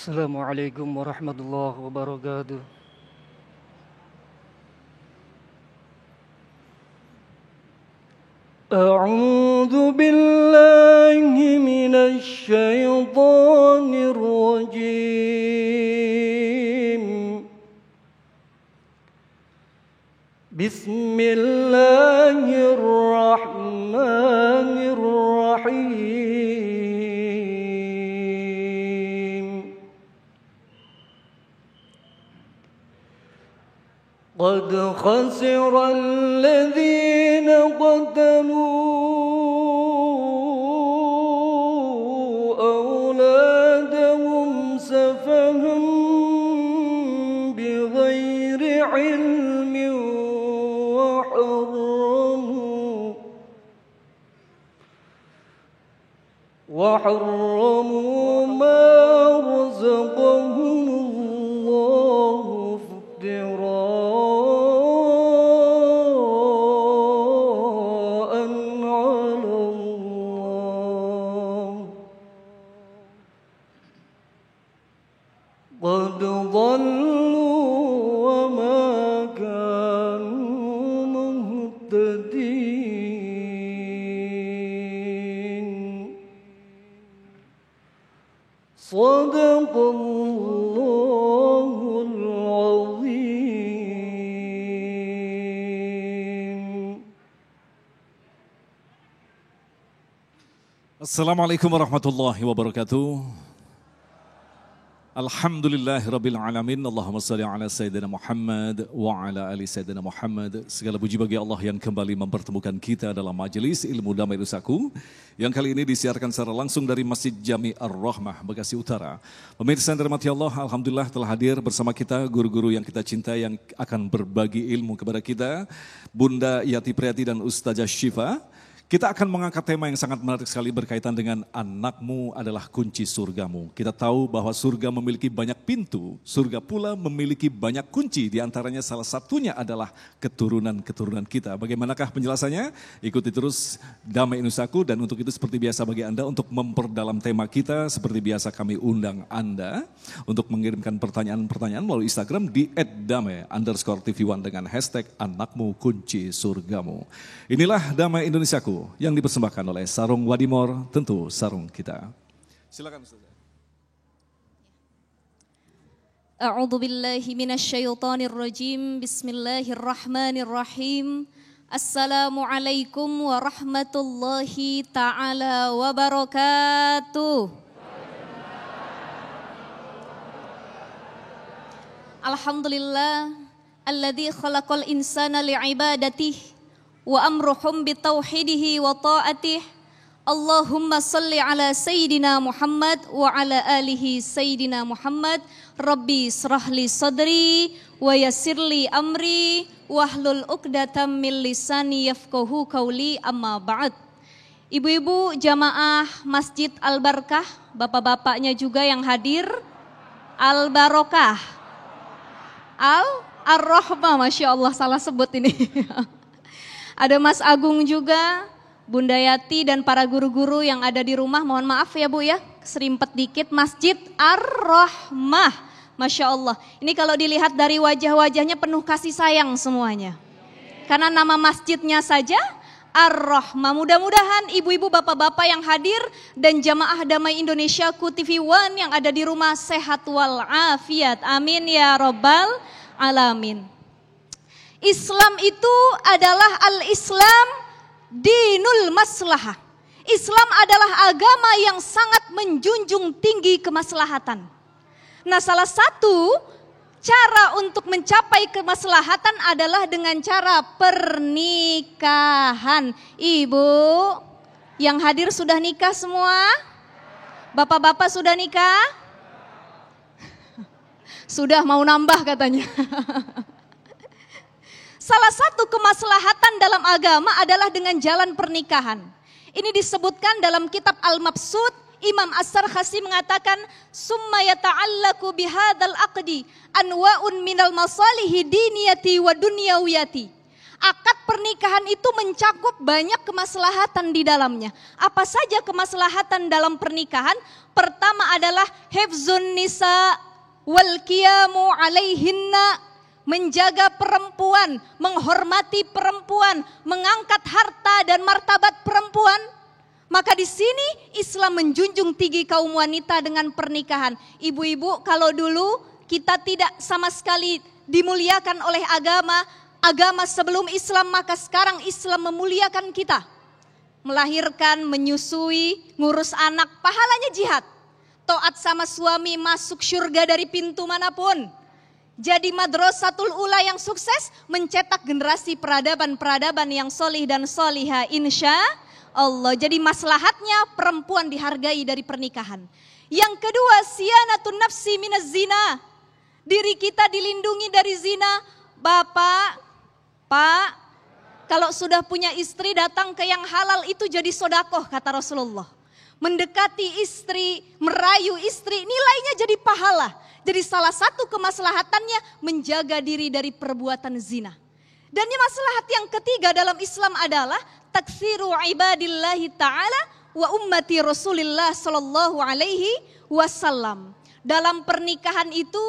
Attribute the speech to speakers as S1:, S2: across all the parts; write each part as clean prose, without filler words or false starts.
S1: Assalamualaikum warahmatullahi wabarakatuh. A'udzu billahi minasy syaithanir rajim. Bismillahirrahmanirrahim. قد خسر الذين قتلوا أولادهم سفها بغير علم وحرموا ما رزقهم الله افتراء على الله قد ضلوا وما كانوا مهتدين صدق الله العظيم.
S2: Assalamualaikum warahmatullahi wabarakatuh. Alhamdulillahirabbil alamin. Allahumma shalli ala sayyidina Muhammad wa ala ali sayyidina Muhammad. Segala puji bagi Allah yang kembali mempertemukan kita dalam majelis ilmu damai nusaku yang kali ini disiarkan secara langsung dari Masjid Jami Ar-Rahmah Bekasi Utara. Pemirsa yang dirahmati Allah, alhamdulillah telah hadir bersama kita guru-guru yang kita cintai yang akan berbagi ilmu kepada kita, Bunda Yati Priyati dan Ustazah Syifa. Kita akan mengangkat tema yang sangat menarik sekali berkaitan dengan anakmu adalah kunci surgamu. Kita tahu bahwa surga memiliki banyak pintu, surga pula memiliki banyak kunci. Di antaranya salah satunya adalah keturunan-keturunan kita. Bagaimanakah penjelasannya? Ikuti terus Damai Nusaku, dan untuk itu seperti biasa bagi Anda untuk memperdalam tema kita, seperti biasa kami undang Anda untuk mengirimkan pertanyaan-pertanyaan melalui Instagram di @damai_tv1 dengan hashtag anakmu kunci surgamu. Inilah Damai Indonesiaku yang dipersembahkan oleh Sarung Wadimor, tentu sarung kita. Silakan Ustaz.
S3: A'udzu billahi minasyaitonir rajim. Bismillahirrahmanirrahim. Assalamualaikum warahmatullahi taala wabarakatuh. Alhamdulillah alladzi khalaqal insana li'ibadatihi wa amruhum bitauhidihi wa ta'atih. Allahumma salli ala Sayyidina Muhammad wa ala alihi Sayyidina Muhammad. Rabbi srahli sadri wa yassirli amri wahlul uqdatam min lisani yafqahu qawli, amma ba'd. Ibu-ibu jamaah Masjid Al-Barkah, bapak-bapaknya juga yang hadir, Al-Barokah, Ar-Rahmah, Masya Allah salah sebut ini. Ada Mas Agung juga, Bunda Yati dan para guru-guru yang ada di rumah. Mohon maaf ya Bu ya, serimpet dikit. Masjid Ar-Rahmah, Masya Allah. Ini kalau dilihat dari wajah-wajahnya penuh kasih sayang semuanya. Karena nama masjidnya saja Ar-Rahmah. Mudah-mudahan ibu-ibu bapak-bapak yang hadir dan jamaah Damai Indonesia TV One yang ada di rumah sehat walafiat. Amin ya Rabbal Alamin. Islam itu adalah al-Islam dinul maslahah. Islam adalah agama yang sangat menjunjung tinggi kemaslahatan. Nah, salah satu cara untuk mencapai kemaslahatan adalah dengan cara pernikahan. Ibu yang hadir sudah nikah semua? Bapak-bapak sudah nikah? Sudah, mau nambah katanya. Salah satu kemaslahatan dalam agama adalah dengan jalan pernikahan. Ini disebutkan dalam kitab Al-Mabsut. Imam As-Sarkhasi mengatakan, summa yata'allaku bihadzal aqdi anwa'un minal masalihi diniyati wa dunyawiyati. Akad pernikahan itu mencakup banyak kemaslahatan di dalamnya. Apa saja kemaslahatan dalam pernikahan? Pertama adalah hifzun nisa wal qiyamu alaihinna, menjaga perempuan, menghormati perempuan, mengangkat harta dan martabat perempuan. Maka di sini Islam menjunjung tinggi kaum wanita dengan pernikahan. Ibu-ibu, kalau dulu kita tidak sama sekali dimuliakan oleh agama sebelum Islam, maka sekarang Islam memuliakan kita. Melahirkan, menyusui, ngurus anak, pahalanya jihad. Taat sama suami, masuk surga dari pintu manapun. Jadi madrasatul ula yang sukses, mencetak generasi peradaban-peradaban yang solih dan solihah insya Allah. Jadi maslahatnya perempuan dihargai dari pernikahan. Yang kedua, siyanatun nafsi minaz zina. Diri kita dilindungi dari zina. Bapak, Pak, kalau sudah punya istri datang ke yang halal itu jadi sodakoh kata Rasulullah. Mendekati istri, merayu istri, nilainya jadi pahala. Jadi salah satu kemaslahatannya menjaga diri dari perbuatan zina. Dan maslahat yang ketiga dalam Islam adalah taksiru ibadillahi ta'ala wa ummati Rasulillah sallallahu alaihi wasallam. Dalam pernikahan itu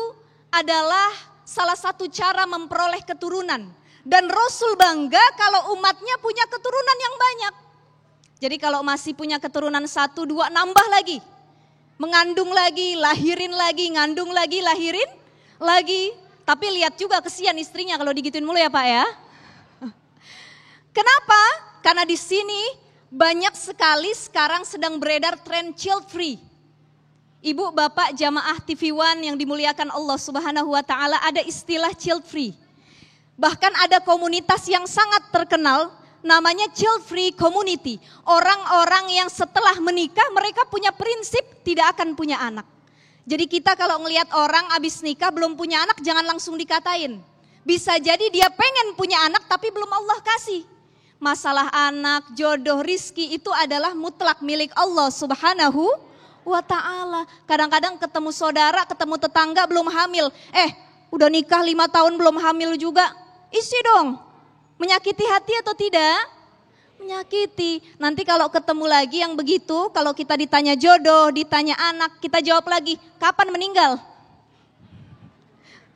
S3: adalah salah satu cara memperoleh keturunan. Dan Rasul bangga kalau umatnya punya keturunan yang banyak. Jadi kalau masih punya keturunan 1, 2, nambah lagi. Mengandung lagi, lahirin lagi, ngandung lagi, lahirin lagi. Tapi lihat juga kesian istrinya kalau digituin mulu ya Pak ya. Kenapa? Karena di sini banyak sekali sekarang sedang beredar tren child free. Ibu, bapak, jamaah TV One yang dimuliakan Allah Subhanahu wa taala, ada istilah child free. Bahkan ada komunitas yang sangat terkenal namanya child free community. Orang-orang yang setelah menikah mereka punya prinsip tidak akan punya anak. Jadi kita kalau ngelihat orang abis nikah belum punya anak jangan langsung dikatain. Bisa jadi dia pengen punya anak tapi belum Allah kasih. Masalah anak, jodoh, rizki itu adalah mutlak milik Allah Subhanahu wa ta'ala. Kadang-kadang ketemu saudara, ketemu tetangga belum hamil. Udah nikah 5 tahun belum hamil juga. Isi dong. Menyakiti hati atau tidak? Menyakiti. Nanti kalau ketemu lagi yang begitu, kalau kita ditanya jodoh, ditanya anak, kita jawab lagi, kapan meninggal?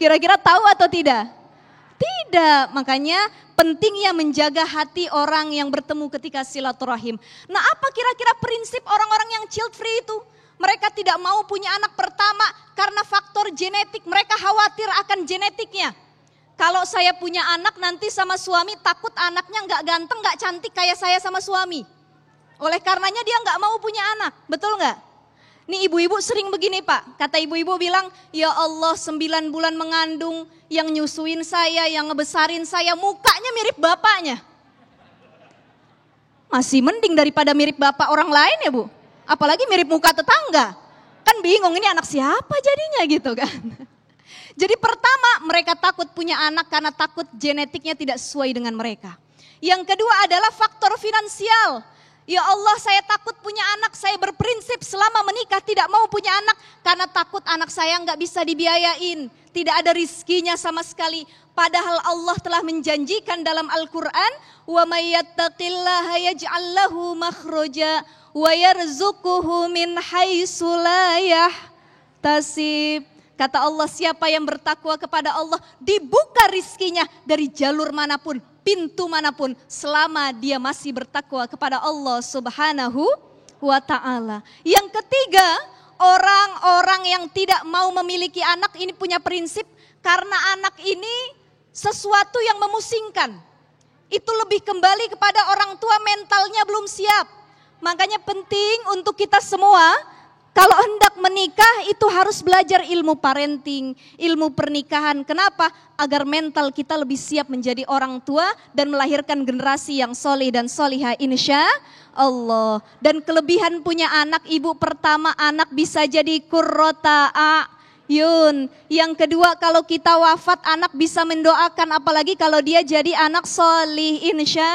S3: Kira-kira tahu atau tidak? Tidak. Makanya pentingnya menjaga hati orang yang bertemu ketika silaturahim. Nah, apa kira-kira prinsip orang-orang yang child free itu? Mereka tidak mau punya anak pertama karena faktor genetik. Mereka khawatir akan genetiknya. Kalau saya punya anak nanti sama suami takut anaknya nggak ganteng, nggak cantik kayak saya sama suami. Oleh karenanya dia nggak mau punya anak, betul nggak? Nih ibu-ibu sering begini Pak, kata ibu-ibu bilang, ya Allah 9 bulan mengandung, yang nyusuin saya, yang ngebesarin saya, mukanya mirip bapaknya. Masih mending daripada mirip bapak orang lain ya Bu. Apalagi mirip muka tetangga. Kan bingung ini anak siapa jadinya gitu kan. Jadi pertama mereka takut punya anak karena takut genetiknya tidak sesuai dengan mereka. Yang kedua adalah faktor finansial. Ya Allah saya takut punya anak, saya berprinsip selama menikah tidak mau punya anak. Karena takut anak saya nggak bisa dibiayain, tidak ada rizkinya sama sekali. Padahal Allah telah menjanjikan dalam Al-Quran, وَمَنْ يَتَّقِ اللَّهَ يَجْعَلْ لَهُ مَخْرَجًا وَيَرْزُقُهُ مِنْ حَيْثُ لَا يَحْتَسِبُ. Kata Allah, siapa yang bertakwa kepada Allah dibuka rizkinya dari jalur manapun, pintu manapun, selama dia masih bertakwa kepada Allah Subhanahu wa ta'ala. Yang ketiga, orang-orang yang tidak mau memiliki anak ini punya prinsip karena anak ini sesuatu yang memusingkan. Itu lebih kembali kepada orang tua, mentalnya belum siap. Makanya penting untuk kita semua kalau hendak menikah itu harus belajar ilmu parenting, ilmu pernikahan. Kenapa? Agar mental kita lebih siap menjadi orang tua dan melahirkan generasi yang soleh dan solihah insya Allah. Dan kelebihan punya anak, ibu pertama anak bisa jadi qurrata a'yun. Yang kedua kalau kita wafat anak bisa mendoakan, apalagi kalau dia jadi anak solih insya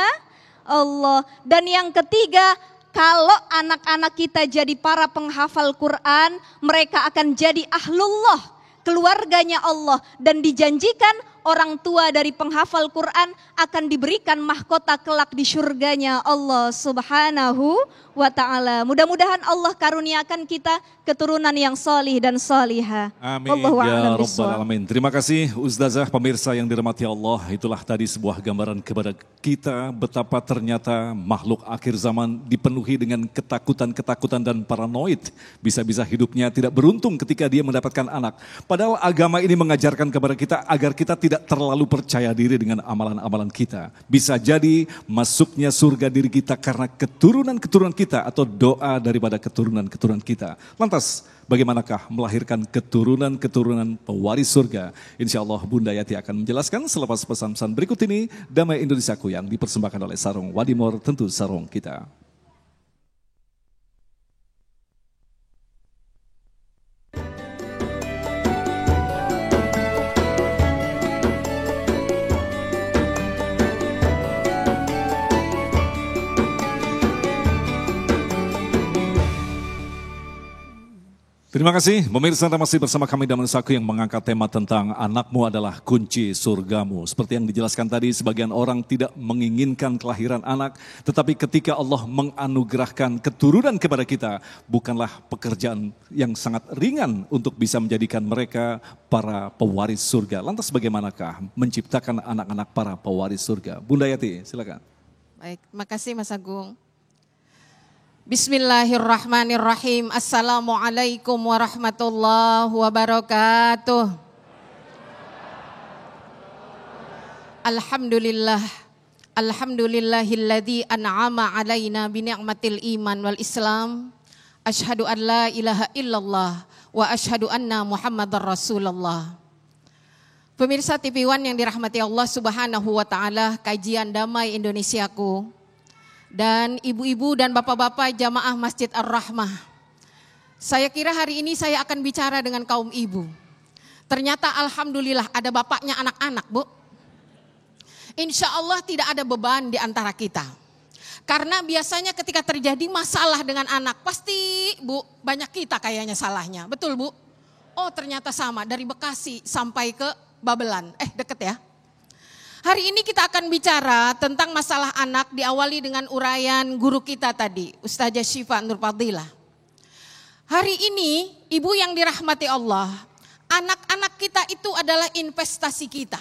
S3: Allah. Dan yang ketiga, kalau anak-anak kita jadi para penghafal Quran, mereka akan jadi ahlullah, keluarganya Allah. Dan dijanjikan orang tua dari penghafal Quran akan diberikan mahkota kelak di surganya Allah Subhanahu wa ta'ala. Mudah-mudahan Allah karuniakan kita keturunan yang solih dan solihah.
S2: Amin ya Rabbal Alamin. Terima kasih Ustazah, pemirsa yang dirahmati Allah. Itulah tadi sebuah gambaran kepada kita betapa ternyata makhluk akhir zaman dipenuhi dengan ketakutan-ketakutan dan paranoid. Bisa-bisa hidupnya tidak beruntung ketika dia mendapatkan anak. Padahal agama ini mengajarkan kepada kita agar kita tidak terlalu percaya diri dengan amalan-amalan kita. Bisa jadi masuknya surga diri kita karena keturunan-keturunan kita atau doa daripada keturunan-keturunan kita. Lantas bagaimanakah melahirkan keturunan-keturunan pewaris surga? Insya Allah Bunda Yati akan menjelaskan selepas pesan-pesan berikut ini. Damai Indonesiaku yang dipersembahkan oleh Sarung Wadimor, tentu sarung kita. Terima kasih, pemirsa, Anda masih bersama kami Damai Indonesiaku yang mengangkat tema tentang anakmu adalah kunci surgamu. Seperti yang dijelaskan tadi, sebagian orang tidak menginginkan kelahiran anak, tetapi ketika Allah menganugerahkan keturunan kepada kita, bukanlah pekerjaan yang sangat ringan untuk bisa menjadikan mereka para pewaris surga. Lantas bagaimanakah menciptakan anak-anak para pewaris surga? Bunda Yati, silakan.
S4: Baik, makasih Mas Agung. Bismillahirrahmanirrahim. Assalamualaikum warahmatullahi wabarakatuh. Alhamdulillah. Alhamdulillahilladzi an'ama alaina bi ni'matil iman wal Islam. Asyhadu an la ilaha illallah wa asyhadu anna Muhammadar Rasulullah. Pemirsa TV One yang dirahmati Allah Subhanahu wa taala, kajian Damai Indonesiaku. Dan ibu-ibu dan bapak-bapak jamaah Masjid Ar-Rahmah. Saya kira hari ini saya akan bicara dengan kaum ibu. Ternyata alhamdulillah ada bapaknya anak-anak, Bu. Insya Allah tidak ada beban di antara kita. Karena biasanya ketika terjadi masalah dengan anak, pasti Bu, banyak kita kayaknya salahnya. Betul Bu? Oh ternyata sama, dari Bekasi sampai ke Babelan. Deket ya. Hari ini kita akan bicara tentang masalah anak, diawali dengan uraian guru kita tadi, Ustazah Syifa Nur Fadilah. Hari ini, ibu yang dirahmati Allah, anak-anak kita itu adalah investasi kita.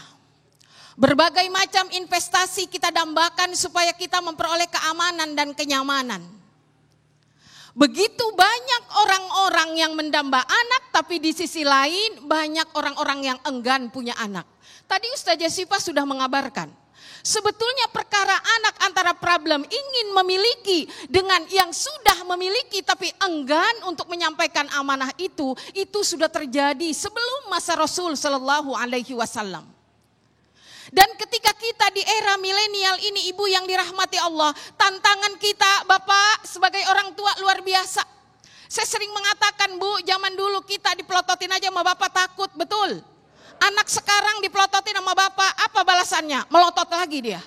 S4: Berbagai macam investasi kita dambakan supaya kita memperoleh keamanan dan kenyamanan. Begitu banyak orang-orang yang mendamba anak, tapi di sisi lain banyak orang-orang yang enggan punya anak. Tadi Ustazah Syifa sudah mengabarkan, sebetulnya perkara anak antara problem ingin memiliki dengan yang sudah memiliki tapi enggan untuk menyampaikan amanah itu sudah terjadi sebelum masa Rasul Shallallahu Alaihi Wasallam. Dan ketika kita di era milenial ini, ibu yang dirahmati Allah, tantangan kita Bapak sebagai orang tua luar biasa. Saya sering mengatakan Bu, zaman dulu kita dipelototin aja sama Bapak takut, betul. Anak sekarang dipelototin sama Bapak, apa balasannya? Melotot lagi dia.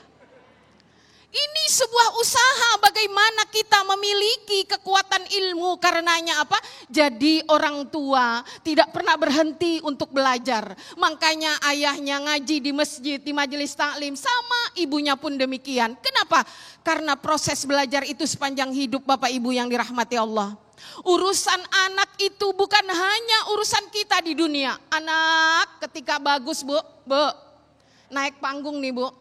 S4: Ini sebuah usaha bagaimana kita memiliki kekuatan ilmu, karenanya apa? Jadi orang tua tidak pernah berhenti untuk belajar. Makanya ayahnya ngaji di masjid, di majelis taklim, sama ibunya pun demikian. Kenapa? Karena proses belajar itu sepanjang hidup Bapak Ibu yang dirahmati Allah. Urusan anak itu bukan hanya urusan kita di dunia. Anak ketika bagus Bu, naik panggung nih Bu.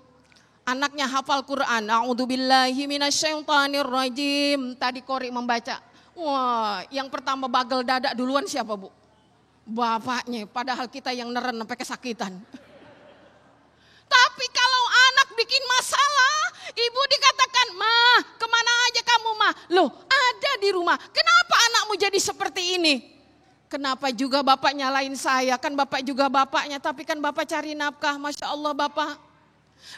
S4: Anaknya hafal Quran. A'udzubillahi minasyaitonirrajim. Tadi Kori membaca. Wah, yang pertama bagel dada duluan siapa Bu? Bapaknya, padahal kita yang neren sampai kesakitan. Tapi kalau anak bikin masalah, ibu dikatakan, "Mah, kemana aja kamu mah?" Loh, ada di rumah. Kenapa anakmu jadi seperti ini? Kenapa juga bapak nyalain saya? Kan bapak juga bapaknya, tapi kan bapak cari nafkah. Masya Allah Bapak.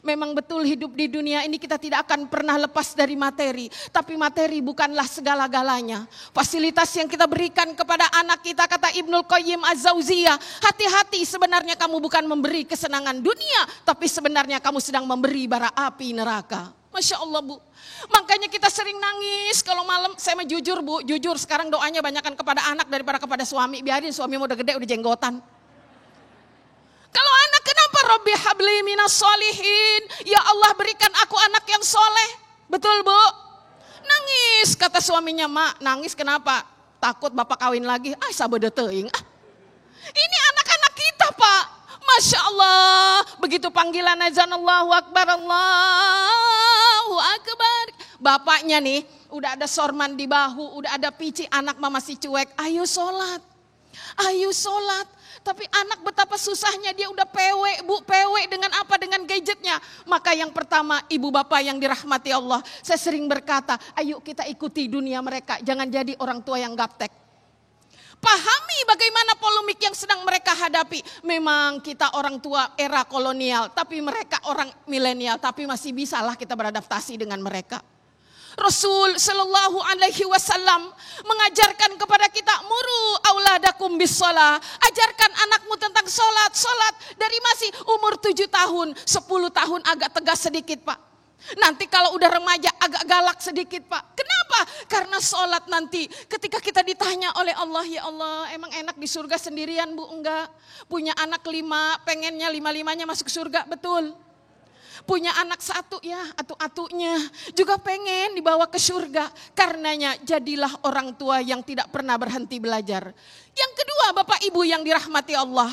S4: Memang betul hidup di dunia ini kita tidak akan pernah lepas dari materi. Tapi materi bukanlah segala-galanya. Fasilitas yang kita berikan kepada anak kita, kata Ibnul Qayyim Az-Zauziyah, hati-hati sebenarnya kamu bukan memberi kesenangan dunia, tapi sebenarnya kamu sedang memberi bara api neraka. Masya Allah Bu. Makanya kita sering nangis kalau malam. Saya mah jujur Bu, jujur sekarang doanya banyakan kepada anak daripada kepada suami. Biarin suami udah gede, udah jenggotan. Kalau anak kenapa Rabbi habli minas solihin. Ya Allah berikan aku anak yang soleh. Betul Bu? Nangis kata suaminya, mak nangis kenapa? Takut bapak kawin lagi. Sabar teuing. Ini anak-anak kita Pak. Masya Allah. Begitu panggilan azan Allahu Akbar, Allahu Akbar. Bapaknya nih udah ada sorman di bahu, udah ada pici, anak mah masih cuek. Ayo sholat, ayo sholat. Tapi anak betapa susahnya, dia udah pewe Bu, pewe dengan apa? Dengan gadgetnya. Maka yang pertama ibu bapak yang dirahmati Allah, saya sering berkata, ayo kita ikuti dunia mereka, jangan jadi orang tua yang gaptek. Pahami bagaimana polemik yang sedang mereka hadapi. Memang kita orang tua era kolonial, tapi mereka orang milenial, tapi masih bisalah kita beradaptasi dengan mereka. Rasul Shallallahu Alaihi Wasallam mengajarkan kepada kita, muru auladakum bis-shalah, ajarkan anakmu tentang sholat dari masih umur 7 tahun, 10 tahun agak tegas sedikit Pak. Nanti kalau udah remaja agak galak sedikit Pak. Kenapa? Karena sholat nanti ketika kita ditanya oleh Allah, ya Allah emang enak di surga sendirian Bu? Enggak. Punya anak 5, pengennya 5-5-nya masuk surga, betul. Punya anak 1 ya, atu-atunya juga pengen dibawa ke surga. Karenanya jadilah orang tua yang tidak pernah berhenti belajar. Yang kedua Bapak Ibu yang dirahmati Allah,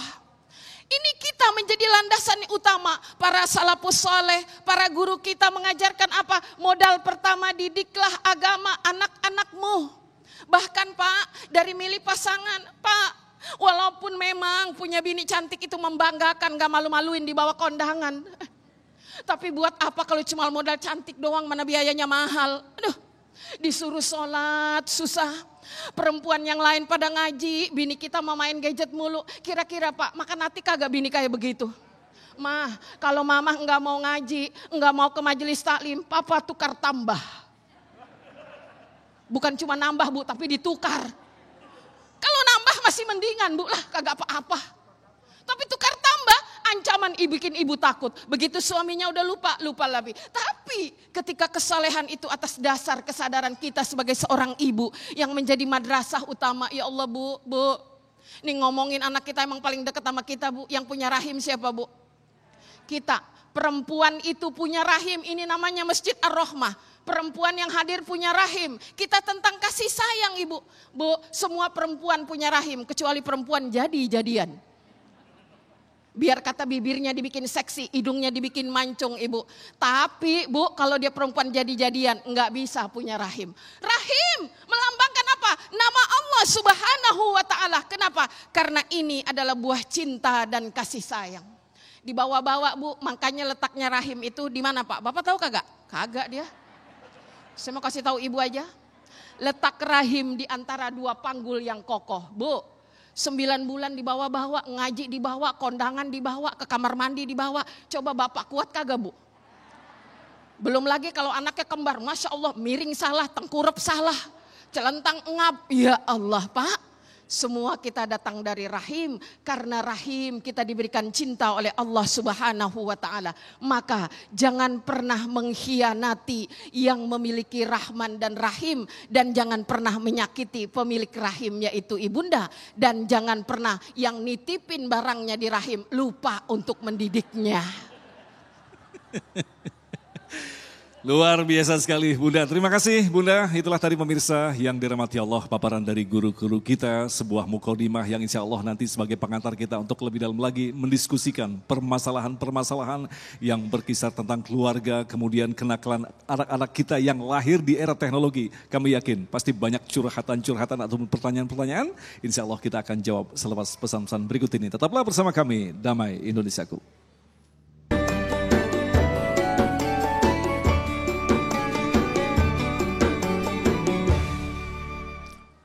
S4: ini kita menjadi landasan utama. Para salafus saleh, para guru kita mengajarkan apa? Modal pertama, didiklah agama anak-anakmu. Bahkan Pak, dari milih pasangan, Pak, walaupun memang punya bini cantik itu membanggakan, gak malu-maluin dibawa kondangan. Tapi buat apa kalau cuma modal cantik doang, mana biayanya mahal. Aduh, disuruh sholat susah. Perempuan yang lain pada ngaji, bini kita mau main gadget mulu. Kira-kira Pak, makan hati kagak bini kayak begitu? Mah, kalau mama enggak mau ngaji, enggak mau ke majelis taklim, papa tukar tambah. Bukan cuma nambah Bu, tapi ditukar. Kalau nambah masih mendingan Bu lah, kagak apa-apa. Tapi tukar tambah, ancaman bikin ibu takut. Begitu suaminya udah lupa lagi. Tapi ketika kesalehan itu atas dasar kesadaran kita sebagai seorang ibu yang menjadi madrasah utama. Ya Allah Bu, ini ngomongin anak kita emang paling dekat sama kita Bu. Yang punya rahim siapa Bu? Kita. Perempuan itu punya rahim, ini namanya Masjid Ar-Rahmah. Perempuan yang hadir punya rahim. Kita tentang kasih sayang Ibu. Bu, semua perempuan punya rahim kecuali perempuan jadi-jadian. Biar kata bibirnya dibikin seksi, hidungnya dibikin mancung Ibu. Tapi Bu, kalau dia perempuan jadi-jadian, enggak bisa punya rahim. Rahim melambangkan apa? Nama Allah Subhanahu wa Ta'ala. Kenapa? Karena ini adalah buah cinta dan kasih sayang. Dibawa-bawa Bu, makanya letaknya rahim itu di mana Pak? Bapak tahu kagak? Kagak dia. Saya mau kasih tahu Ibu aja. Letak rahim di antara 2 panggul yang kokoh Bu. 9 bulan dibawa-bawa, ngaji dibawa, kondangan dibawa, ke kamar mandi dibawa. Coba Bapak kuat kagak Bu? Belum lagi kalau anaknya kembar, Masya Allah miring salah, tengkurap salah, celentang ngap. Ya Allah Pak, semua kita datang dari rahim. Karena rahim kita diberikan cinta oleh Allah Subhanahu wa Ta'ala. Maka jangan pernah mengkhianati yang memiliki rahman dan rahim. Dan jangan pernah menyakiti pemilik rahim yaitu ibunda. Dan jangan pernah yang nitipin barangnya di rahim lupa untuk mendidiknya.
S2: Luar biasa sekali Bunda. Terima kasih Bunda. Itulah tadi pemirsa yang dirahmati Allah, paparan dari guru-guru kita. Sebuah mukadimah yang insya Allah nanti sebagai pengantar kita untuk lebih dalam lagi mendiskusikan permasalahan-permasalahan yang berkisar tentang keluarga. Kemudian kenakalan anak-anak kita yang lahir di era teknologi. Kami yakin pasti banyak curhatan-curhatan ataupun pertanyaan-pertanyaan. Insya Allah kita akan jawab selepas pesan-pesan berikut ini. Tetaplah bersama kami, Damai Indonesiaku.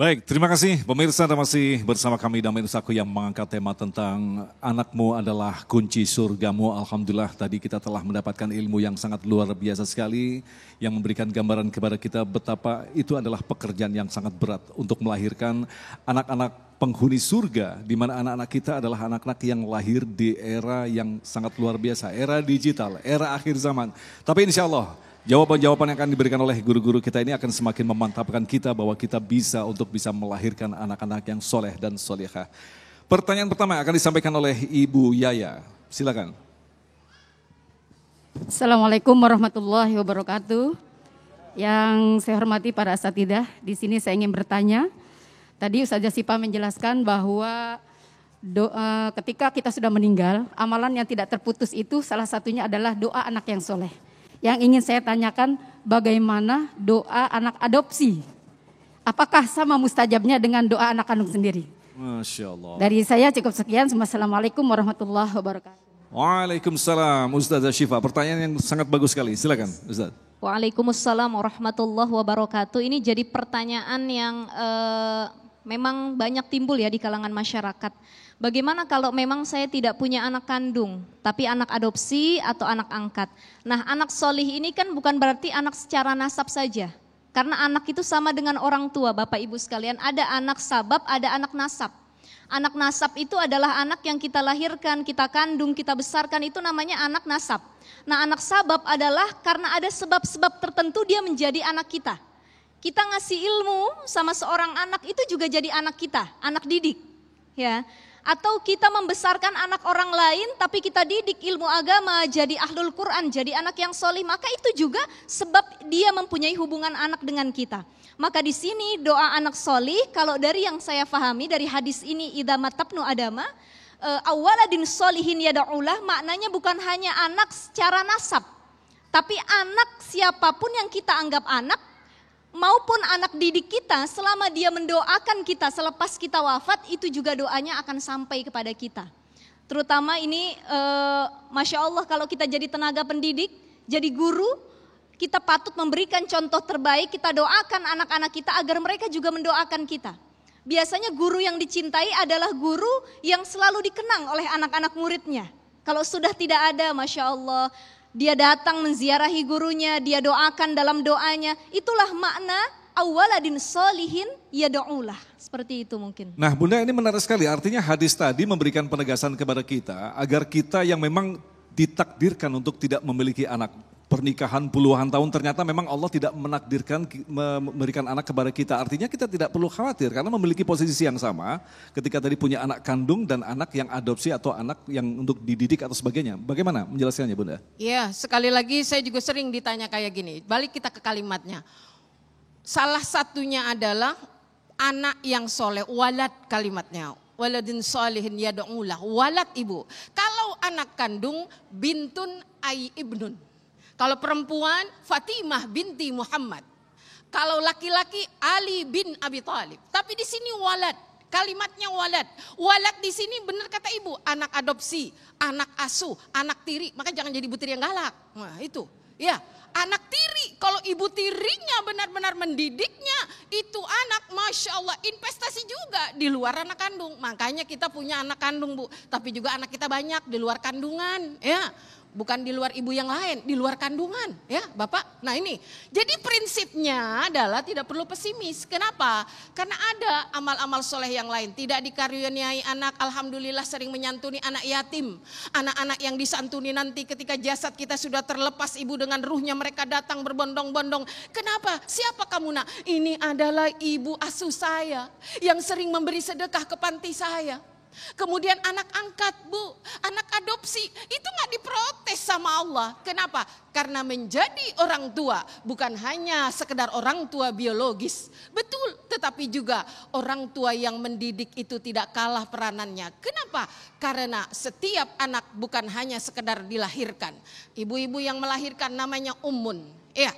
S2: Baik, terima kasih pemirsa, dan masih bersama kami Damai Indonesiaku yang mengangkat tema tentang anakmu adalah kunci surgamu. Alhamdulillah tadi kita telah mendapatkan ilmu yang sangat luar biasa sekali yang memberikan gambaran kepada kita betapa itu adalah pekerjaan yang sangat berat untuk melahirkan anak-anak penghuni surga, di mana anak-anak kita adalah anak-anak yang lahir di era yang sangat luar biasa, era digital, era akhir zaman. Tapi insya Allah jawaban-jawaban yang akan diberikan oleh guru-guru kita ini akan semakin memantapkan kita bahwa kita bisa melahirkan anak-anak yang soleh dan solehah. Pertanyaan pertama akan disampaikan oleh Ibu Yaya. Silakan.
S5: Assalamualaikum warahmatullahi wabarakatuh. Yang saya hormati para asatidzah, di sini saya ingin bertanya. Tadi Ustazah Sipa menjelaskan bahwa ketika kita sudah meninggal, amalan yang tidak terputus itu salah satunya adalah doa anak yang soleh. Yang ingin saya tanyakan, bagaimana doa anak adopsi? Apakah sama mustajabnya dengan doa anak kandung sendiri?
S2: Masya Allah.
S5: Dari saya cukup sekian. Assalamualaikum warahmatullahi wabarakatuh.
S2: Waalaikumsalam Ustazah Syifa. Pertanyaan yang sangat bagus sekali. Silakan Ustaz.
S3: Waalaikumsalam warahmatullahi wabarakatuh. Ini jadi pertanyaan yang memang banyak timbul ya di kalangan masyarakat. Bagaimana kalau memang saya tidak punya anak kandung, tapi anak adopsi atau anak angkat. Nah, anak solih ini kan bukan berarti anak secara nasab saja. Karena anak itu sama dengan orang tua, Bapak Ibu sekalian. Ada anak sabab, ada anak nasab. Anak nasab itu adalah anak yang kita lahirkan, kita kandung, kita besarkan, itu namanya anak nasab. Nah, anak sabab adalah karena ada sebab-sebab tertentu dia menjadi anak kita. Kita ngasih ilmu sama seorang anak itu juga jadi anak kita, anak didik. Ya. Atau kita membesarkan anak orang lain tapi kita didik ilmu agama, jadi ahlul Quran, jadi anak yang solih, maka itu juga sebab dia mempunyai hubungan anak dengan kita. Maka di sini doa anak solih, kalau dari yang saya pahami dari hadis ini, idza matabnu adama, awaladin solihin yada'ulah, maknanya bukan hanya anak secara nasab, tapi anak siapapun yang kita anggap anak, maupun anak didik kita, selama dia mendoakan kita selepas kita wafat, itu juga doanya akan sampai kepada kita. Terutama ini Masya Allah kalau kita jadi tenaga pendidik, jadi guru, kita patut memberikan contoh terbaik, kita doakan anak-anak kita agar mereka juga mendoakan kita. Biasanya guru yang dicintai adalah guru yang selalu dikenang oleh anak-anak muridnya. Kalau sudah tidak ada, Masya Allah, dia datang menziarahi gurunya, dia doakan dalam doanya. Itulah makna awaladin solihin yada'ulah. Seperti itu mungkin.
S2: Nah Bunda, ini menarik sekali, artinya hadis tadi memberikan penegasan kepada kita agar kita yang memang ditakdirkan untuk tidak memiliki anak, pernikahan puluhan tahun, ternyata memang Allah tidak menakdirkan memberikan anak kepada kita. Artinya kita tidak perlu khawatir karena memiliki posisi yang sama ketika tadi punya anak kandung dan anak yang adopsi atau anak yang untuk dididik atau sebagainya. Bagaimana menjelaskannya Bunda?
S4: Iya, sekali lagi saya juga sering ditanya kayak gini. Balik kita ke kalimatnya. Salah satunya adalah anak yang soleh, walad kalimatnya. Waladin solihin yada'ulah, walad ibu. Kalau anak kandung, bintun ay ibnun. Kalau perempuan, Fatimah binti Muhammad. Kalau laki-laki, Ali bin Abi Thalib. Tapi di sini walad, kalimatnya walad. Walad di sini benar kata ibu, anak adopsi, anak asuh, anak tiri. Maka jangan jadi ibu tiri yang galak. Nah itu, ya anak tiri. Kalau ibu tirinya benar-benar mendidiknya, itu anak Masya Allah investasi juga di luar anak kandung. Makanya kita punya anak kandung Bu, tapi juga anak kita banyak di luar kandungan. Ya. Bukan di luar ibu yang lain, di luar kandungan, ya Bapak. Nah ini, jadi prinsipnya adalah tidak perlu pesimis. Kenapa? Karena ada amal-amal soleh yang lain. Tidak dikaruniai anak, alhamdulillah sering menyantuni anak yatim. Anak-anak yang disantuni nanti ketika jasad kita sudah terlepas, ibu dengan ruhnya mereka datang berbondong-bondong. Kenapa? Siapa kamu nak? Ini adalah ibu asuh saya yang sering memberi sedekah ke panti saya. Kemudian anak angkat Bu, anak adopsi, itu gak diprotes sama Allah. Kenapa? Karena menjadi orang tua bukan hanya sekedar orang tua biologis. Betul, tetapi juga orang tua yang mendidik itu tidak kalah peranannya. Kenapa? Karena setiap anak bukan hanya sekedar dilahirkan. Ibu-ibu yang melahirkan namanya ummun. Ya.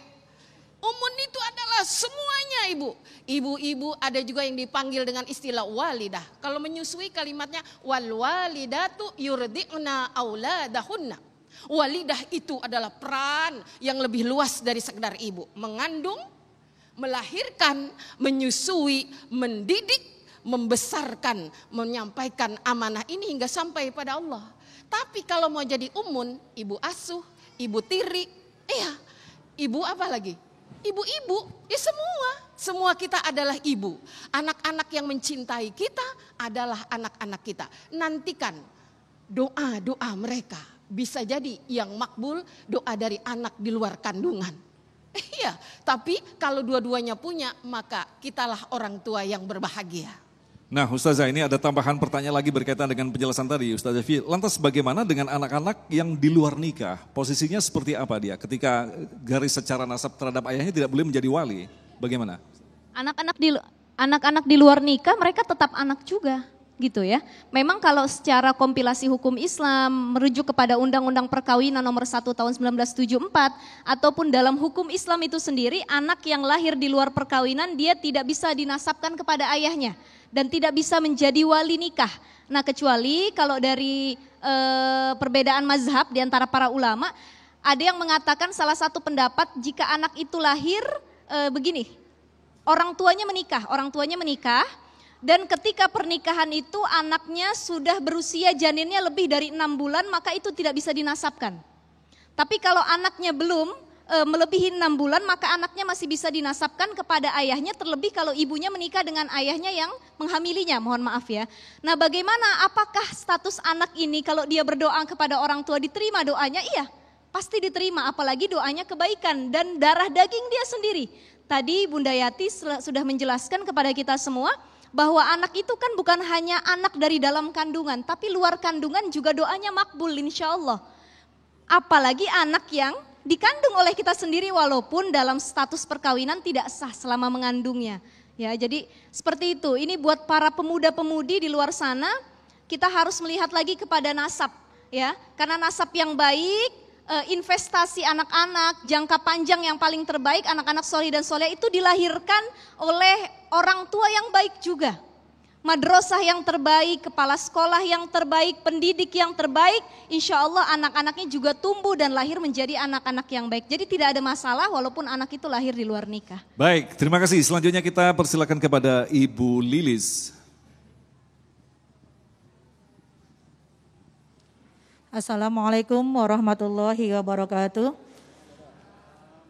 S4: Ummun itu adalah semuanya ibu. Ibu-ibu ada juga yang dipanggil dengan istilah walidah. Kalau menyusui kalimatnya wal walidatu yurdi'na auladahunna. Walidah itu adalah peran yang lebih luas dari sekedar ibu. Mengandung, melahirkan, menyusui, mendidik, membesarkan, menyampaikan amanah ini hingga sampai pada Allah. Tapi kalau mau jadi ummun, ibu asuh, ibu tiri, ibu apa lagi? Ibu-ibu, ya semua kita adalah ibu. Anak-anak yang mencintai kita adalah anak-anak kita. Nantikan doa-doa mereka. Bisa jadi yang makbul doa dari anak di luar kandungan. Tapi kalau dua-duanya punya, maka kitalah orang tua yang berbahagia.
S2: Nah Ustazah, ini ada tambahan pertanyaan lagi berkaitan dengan penjelasan tadi Ustazah Fi. Lantas bagaimana dengan anak-anak yang di luar nikah? Posisinya seperti apa dia ketika garis secara nasab terhadap ayahnya tidak boleh menjadi wali? Bagaimana?
S3: Anak-anak di luar nikah mereka tetap anak juga gitu ya. Memang kalau secara kompilasi hukum Islam merujuk kepada Undang-Undang Perkawinan nomor 1 tahun 1974 ataupun dalam hukum Islam itu sendiri, anak yang lahir di luar perkawinan dia tidak bisa dinasabkan kepada ayahnya dan tidak bisa menjadi wali nikah. Nah kecuali kalau dari perbedaan mazhab di antara para ulama, ada yang mengatakan salah satu pendapat jika anak itu lahir begini, orang tuanya menikah dan ketika pernikahan itu anaknya sudah berusia janinnya lebih dari 6 bulan, maka itu tidak bisa dinasabkan. Tapi kalau anaknya belum melebihi 6 bulan, maka anaknya masih bisa dinasabkan kepada ayahnya, terlebih kalau ibunya menikah dengan ayahnya yang menghamilinya, mohon maaf ya. Nah bagaimana, apakah status anak ini kalau dia berdoa kepada orang tua diterima doanya? Iya, pasti diterima, apalagi doanya kebaikan dan darah daging dia sendiri. Tadi Bunda Yati sudah menjelaskan kepada kita semua, bahwa anak itu kan bukan hanya anak dari dalam kandungan, tapi luar kandungan juga doanya makbul insya Allah. Apalagi anak yang dikandung oleh kita sendiri walaupun dalam status perkawinan tidak sah selama mengandungnya. Ya, jadi seperti itu. Ini buat para pemuda-pemudi di luar sana, kita harus melihat lagi kepada nasab, ya. Karena nasab yang baik, investasi anak-anak jangka panjang yang paling terbaik, anak-anak soleh dan soleh itu dilahirkan oleh orang tua yang baik juga. Madrasah yang terbaik, kepala sekolah yang terbaik, pendidik yang terbaik, insya Allah anak-anaknya juga tumbuh dan lahir menjadi anak-anak yang baik. Jadi tidak ada masalah walaupun anak itu lahir di luar nikah.
S2: Baik, terima kasih. Selanjutnya kita persilakan kepada Ibu Lilis.
S6: Assalamualaikum warahmatullahi wabarakatuh.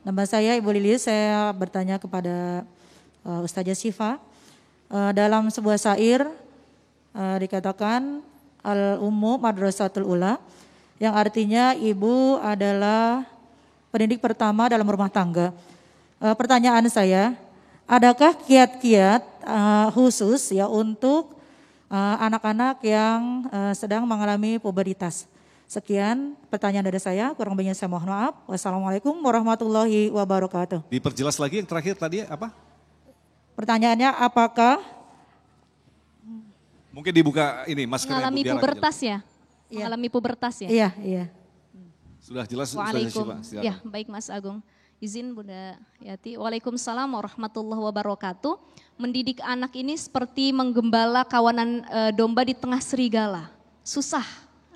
S6: Nama saya Ibu Lilis, saya bertanya kepada Ustazah Syifa. Dalam sebuah syair dikatakan Al-Ummu Madrasatul Ula, yang artinya ibu adalah pendidik pertama dalam rumah tangga. Pertanyaan saya, adakah kiat-kiat khusus ya untuk anak-anak yang sedang mengalami pubertas? Sekian pertanyaan dari saya, kurang lebihnya saya mohon maaf. Wassalamualaikum warahmatullahi wabarakatuh.
S2: Diperjelas lagi yang terakhir tadi apa?
S6: Pertanyaannya apakah
S2: mungkin dibuka ini maskernya.
S3: Mengalami pubertas ya? Mengalami pubertas ya?
S6: Iya, iya.
S2: Sudah jelas
S3: Waalaikumsalam.
S2: Ustazah Syifa.
S3: Ya, baik Mas Agung. Izin Bunda Yati. Waalaikumsalam warahmatullahi wabarakatuh. Mendidik anak ini seperti menggembala kawanan domba di tengah serigala. Susah,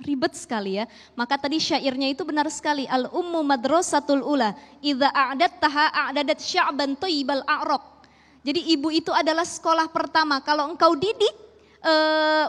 S3: ribet sekali ya. Maka tadi syairnya itu benar sekali. Al-ummu madrasatul ula, idza a'dadtaha a'dadat sya'ban thayyibal a'raq. Jadi ibu itu adalah sekolah pertama. Kalau engkau didik,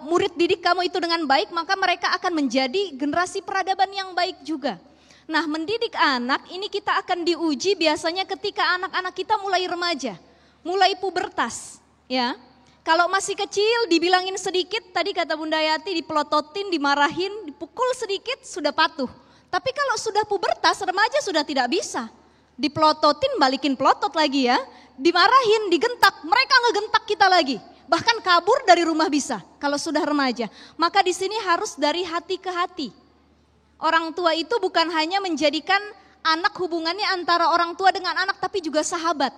S3: murid didik kamu itu dengan baik, maka mereka akan menjadi generasi peradaban yang baik juga. Nah, mendidik anak ini kita akan diuji biasanya ketika anak-anak kita mulai remaja, mulai pubertas, ya. Kalau masih kecil dibilangin sedikit, tadi kata Bunda Yati dipelototin, dimarahin, dipukul sedikit sudah patuh. Tapi kalau sudah pubertas, remaja sudah tidak bisa. Dipelototin balikin pelotot lagi ya, dimarahin, digentak, mereka ngegentak kita lagi. Bahkan kabur dari rumah bisa kalau sudah remaja. Maka di sini harus dari hati ke hati. Orang tua itu bukan hanya menjadikan anak hubungannya antara orang tua dengan anak, tapi juga sahabat.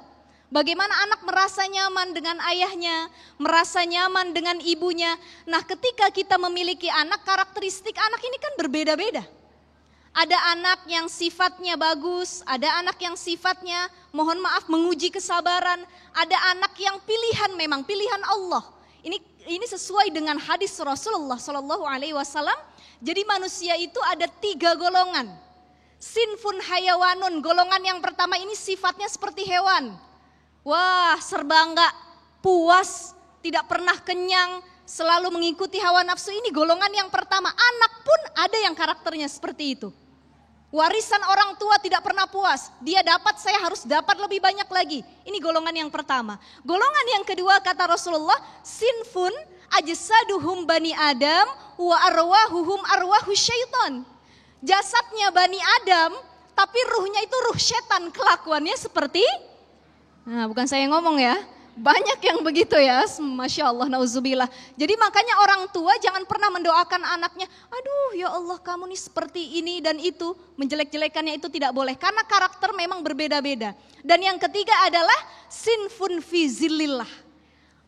S3: Bagaimana anak merasa nyaman dengan ayahnya, merasa nyaman dengan ibunya. Nah, ketika kita memiliki anak, karakteristik anak ini kan berbeda-beda. Ada anak yang sifatnya bagus, ada anak yang sifatnya mohon maaf menguji kesabaran, ada anak yang pilihan, memang pilihan Allah. Ini sesuai dengan hadis Rasulullah Shallallahu Alaihi Wasallam. Jadi manusia itu ada 3 golongan. Sinfun hayawanun, golongan yang pertama ini sifatnya seperti hewan. Wah, serba enggak puas, tidak pernah kenyang, selalu mengikuti hawa nafsu. Ini golongan yang pertama. Anak pun ada yang karakternya seperti itu. Warisan orang tua tidak pernah puas. Dia dapat, saya harus dapat lebih banyak lagi. Ini golongan yang pertama. Golongan yang kedua kata Rasulullah, sinfun ajsaduhum bani Adam wa arwahuhum arwahu syaitan. Jasadnya bani Adam, tapi ruhnya itu ruh setan. Kelakuannya seperti, nah bukan saya yang ngomong ya, Banyak yang begitu ya, Masya Allah, na'udzubillah. Jadi makanya orang tua jangan pernah mendoakan anaknya, aduh ya Allah kamu nih seperti ini dan itu, menjelek-jelekannya itu tidak boleh. Karena karakter memang berbeda-beda. Dan yang ketiga adalah sinfun fi zillillah.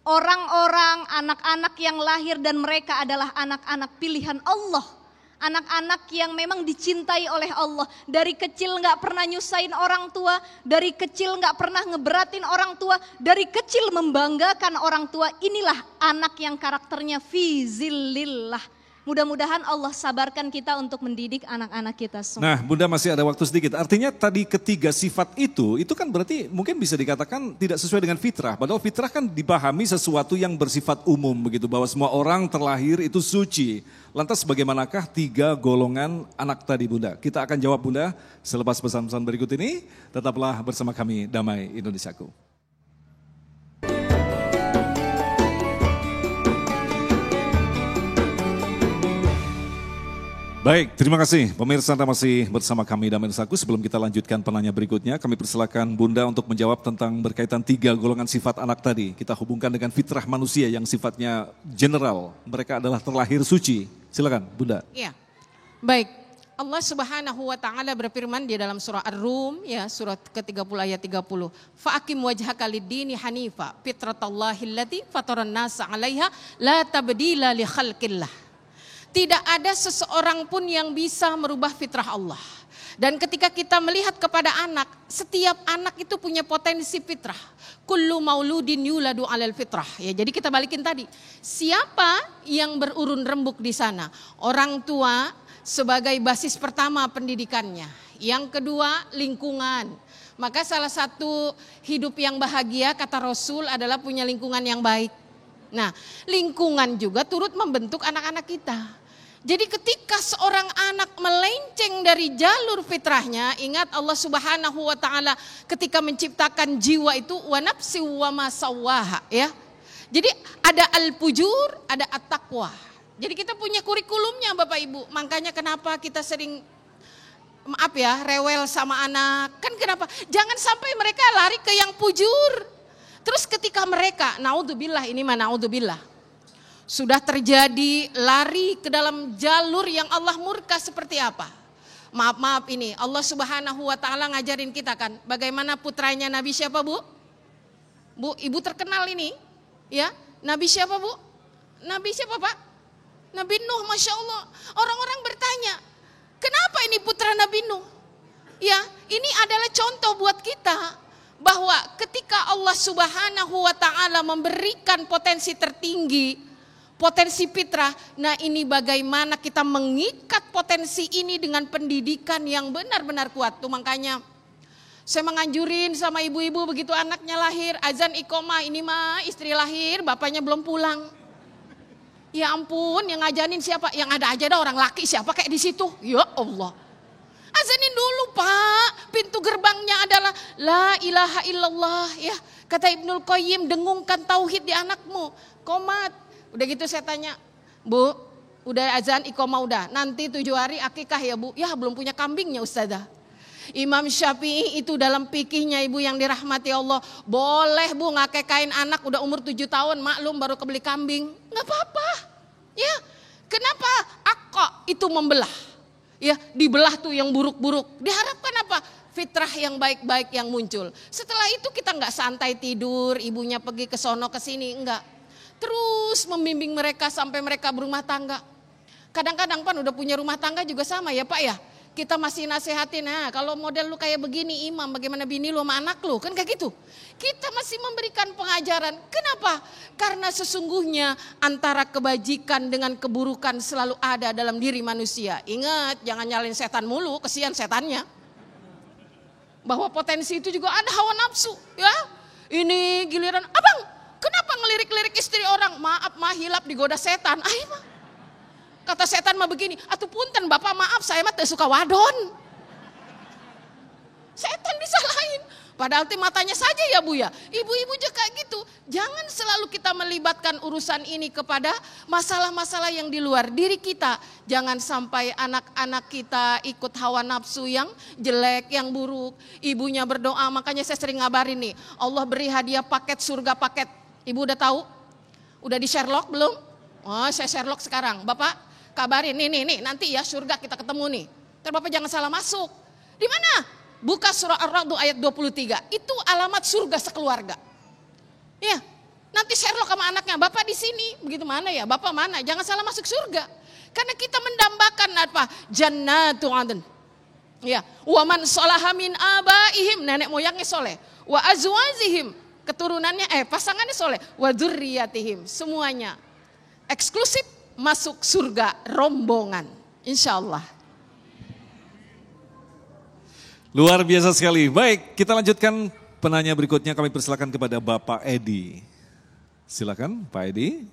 S3: Orang-orang, anak-anak yang lahir dan mereka adalah anak-anak pilihan Allah. Anak-anak yang memang dicintai oleh Allah. Dari kecil gak pernah nyusahin orang tua. Dari kecil gak pernah ngeberatin orang tua. Dari kecil membanggakan orang tua. Inilah anak yang karakternya fi zillillah. Mudah-mudahan Allah sabarkan kita untuk mendidik anak-anak kita semua.
S2: Nah, Bunda masih ada waktu sedikit. Artinya tadi ketiga sifat itu kan berarti mungkin bisa dikatakan tidak sesuai dengan fitrah. Padahal fitrah kan dipahami sesuatu yang bersifat umum begitu. Bahwa semua orang terlahir itu suci. Lantas bagaimanakah 3 golongan anak tadi Bunda? Kita akan jawab Bunda selepas pesan-pesan berikut ini. Tetaplah bersama kami Damai Indonesiaku. Baik, terima kasih pemirsa Anda masih bersama kami Damai Indonesiaku. Sebelum kita lanjutkan penanya berikutnya, kami persilakan Bunda untuk menjawab tentang berkaitan 3 golongan sifat anak tadi. Kita hubungkan dengan fitrah manusia yang sifatnya general. Mereka adalah terlahir suci. Silakan Bunda.
S4: Iya, baik. Allah Subhanahu wa Ta'ala berfirman di dalam surah Ar-Rum, ya, surat ke-30 ayat 30. Fa'akim wajhaka lid-dini hanifa fitratallahi allati fataran nasa 'alaiha la tabdila li khalqillah. Tidak ada seseorang pun yang bisa merubah fitrah Allah. Dan ketika kita melihat kepada anak, setiap anak itu punya potensi fitrah. Kullu mauludin yuladu 'alal fitrah. Ya, jadi kita balikin tadi. Siapa yang berurun rembuk di sana? Orang tua sebagai basis pertama pendidikannya. Yang kedua, lingkungan. Maka salah satu hidup yang bahagia kata Rasul adalah punya lingkungan yang baik. Nah, lingkungan juga turut membentuk anak-anak kita. Jadi ketika seorang anak melenceng dari jalur fitrahnya, ingat Allah Subhanahu wa Ta'ala ketika menciptakan jiwa itu wa nafsi wa ma sawwaha, ya. Jadi ada al-fujur, ada at-taqwa. Jadi kita punya kurikulumnya Bapak Ibu. Makanya kenapa kita sering rewel sama anak. Kan kenapa? Jangan sampai mereka lari ke yang fujur. Terus ketika mereka, naudzubillah, ini mah naudzubillah, sudah terjadi lari ke dalam jalur yang Allah murka seperti apa? Maaf ini Allah Subhanahu wa Ta'ala ngajarin kita kan bagaimana putranya Nabi siapa Bu? Bu, Ibu terkenal ini ya. Nabi siapa Bu? Nabi siapa Pak? Nabi Nuh, Masya Allah. Orang-orang bertanya, kenapa ini putra Nabi Nuh? Ya, ini adalah contoh buat kita bahwa ketika Allah Subhanahu wa Ta'ala memberikan potensi tertinggi, potensi fitrah, nah ini bagaimana kita mengikat potensi ini dengan pendidikan yang benar-benar kuat. Tuh makanya saya menganjurin sama ibu-ibu begitu anaknya lahir, azan iqomah, ini mah istri lahir, bapaknya belum pulang. Ya ampun, yang ngajanin siapa? Yang ada aja ada orang laki siapa kayak di situ. Ya Allah. Azanin dulu Pak, pintu gerbangnya adalah la ilaha illallah, ya. Kata Ibnul Qayyim, dengungkan tauhid di anakmu. Komat. Udah gitu saya tanya, Bu, udah azan iqomah udah, nanti 7 hari akikah ya Bu? Ya belum punya kambingnya Ustazah. Imam Syafi'i itu dalam fikihnya Ibu yang dirahmati Allah, boleh Bu ngakekain anak udah umur 7 tahun, maklum baru kebeli kambing. Gak apa-apa, ya. Kenapa? Akok itu membelah, ya dibelah tuh yang buruk-buruk. Diharapkan apa? Fitrah yang baik-baik yang muncul. Setelah itu kita gak santai tidur, ibunya pergi ke sono ke sini, enggak. Terus membimbing mereka sampai mereka berumah tangga. Kadang-kadang Pan udah punya rumah tangga juga sama ya Pak ya. Kita masih nasehatin, nah kalau model lu kayak begini imam, bagaimana bini lu sama anak lu, kan kayak gitu. Kita masih memberikan pengajaran, kenapa? Karena sesungguhnya antara kebajikan dengan keburukan selalu ada dalam diri manusia. Ingat, jangan nyalain setan mulu, kesian setannya. Bahwa potensi itu juga ada hawa nafsu, ya. Ini giliran, abang, kenapa ngelirik-lirik istri orang? Maaf mah hilap digoda setan. Ayo mah. Kata setan mah begini, atuh punten bapak maaf saya mah teu suka wadon. Setan disalahin. Padahal matanya saja ya Bu ya. Ibu-ibu juga kayak gitu. Jangan selalu kita melibatkan urusan ini kepada masalah-masalah yang di luar diri kita. Jangan sampai anak-anak kita ikut hawa nafsu yang jelek, yang buruk. Ibunya berdoa, makanya saya sering ngabarin nih. Allah beri hadiah paket surga paket. Ibu udah tahu? Udah di Sherlock belum? Oh, saya Sherlock sekarang. Bapak kabarin nih nanti ya surga kita ketemu nih. Terus Bapak jangan salah masuk. Di mana? Buka surah Ar-Ra'd ayat 23. Itu alamat surga sekeluarga. Ya, nanti Sherlock sama anaknya, Bapak di sini. Begitu mana ya? Bapak mana? Jangan salah masuk surga. Karena kita mendambakan apa? Jannatu 'adn. Ya, wa man sholaha min abaihim, nenek moyangnya soleh. Wa azwajihim, keturunannya pasangannya soleh. Wa dzurriyyatihim, semuanya eksklusif masuk surga rombongan. Insyaallah.
S2: Luar biasa sekali. Baik, kita lanjutkan penanya berikutnya. Kami persilakan kepada Bapak Edi. Silakan Pak Edi.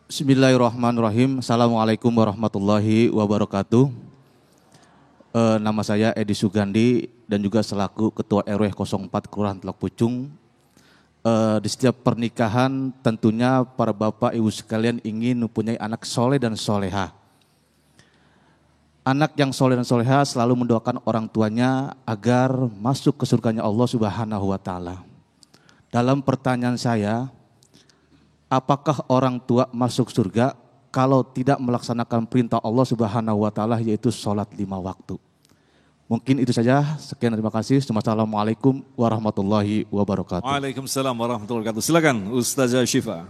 S7: Bismillahirrahmanirrahim. Assalamualaikum warahmatullahi wabarakatuh. Nama saya Edi Sugandi dan juga selaku Ketua RW 04 Kelurahan Teluk Pucung. Di setiap pernikahan tentunya para bapak ibu sekalian ingin mempunyai anak soleh dan soleha. Anak yang soleh dan soleha selalu mendoakan orang tuanya agar masuk ke surganya Allah Subhanahu wa Ta'ala. Dalam pertanyaan saya, apakah orang tua masuk surga kalau tidak melaksanakan perintah Allah Subhanahu wa Ta'ala, yaitu sholat 5 waktu? Mungkin itu saja. Sekian, terima kasih. Assalamualaikum warahmatullahi wabarakatuh.
S2: Waalaikumsalam warahmatullahi wabarakatuh. Silakan Ustazah Syifa.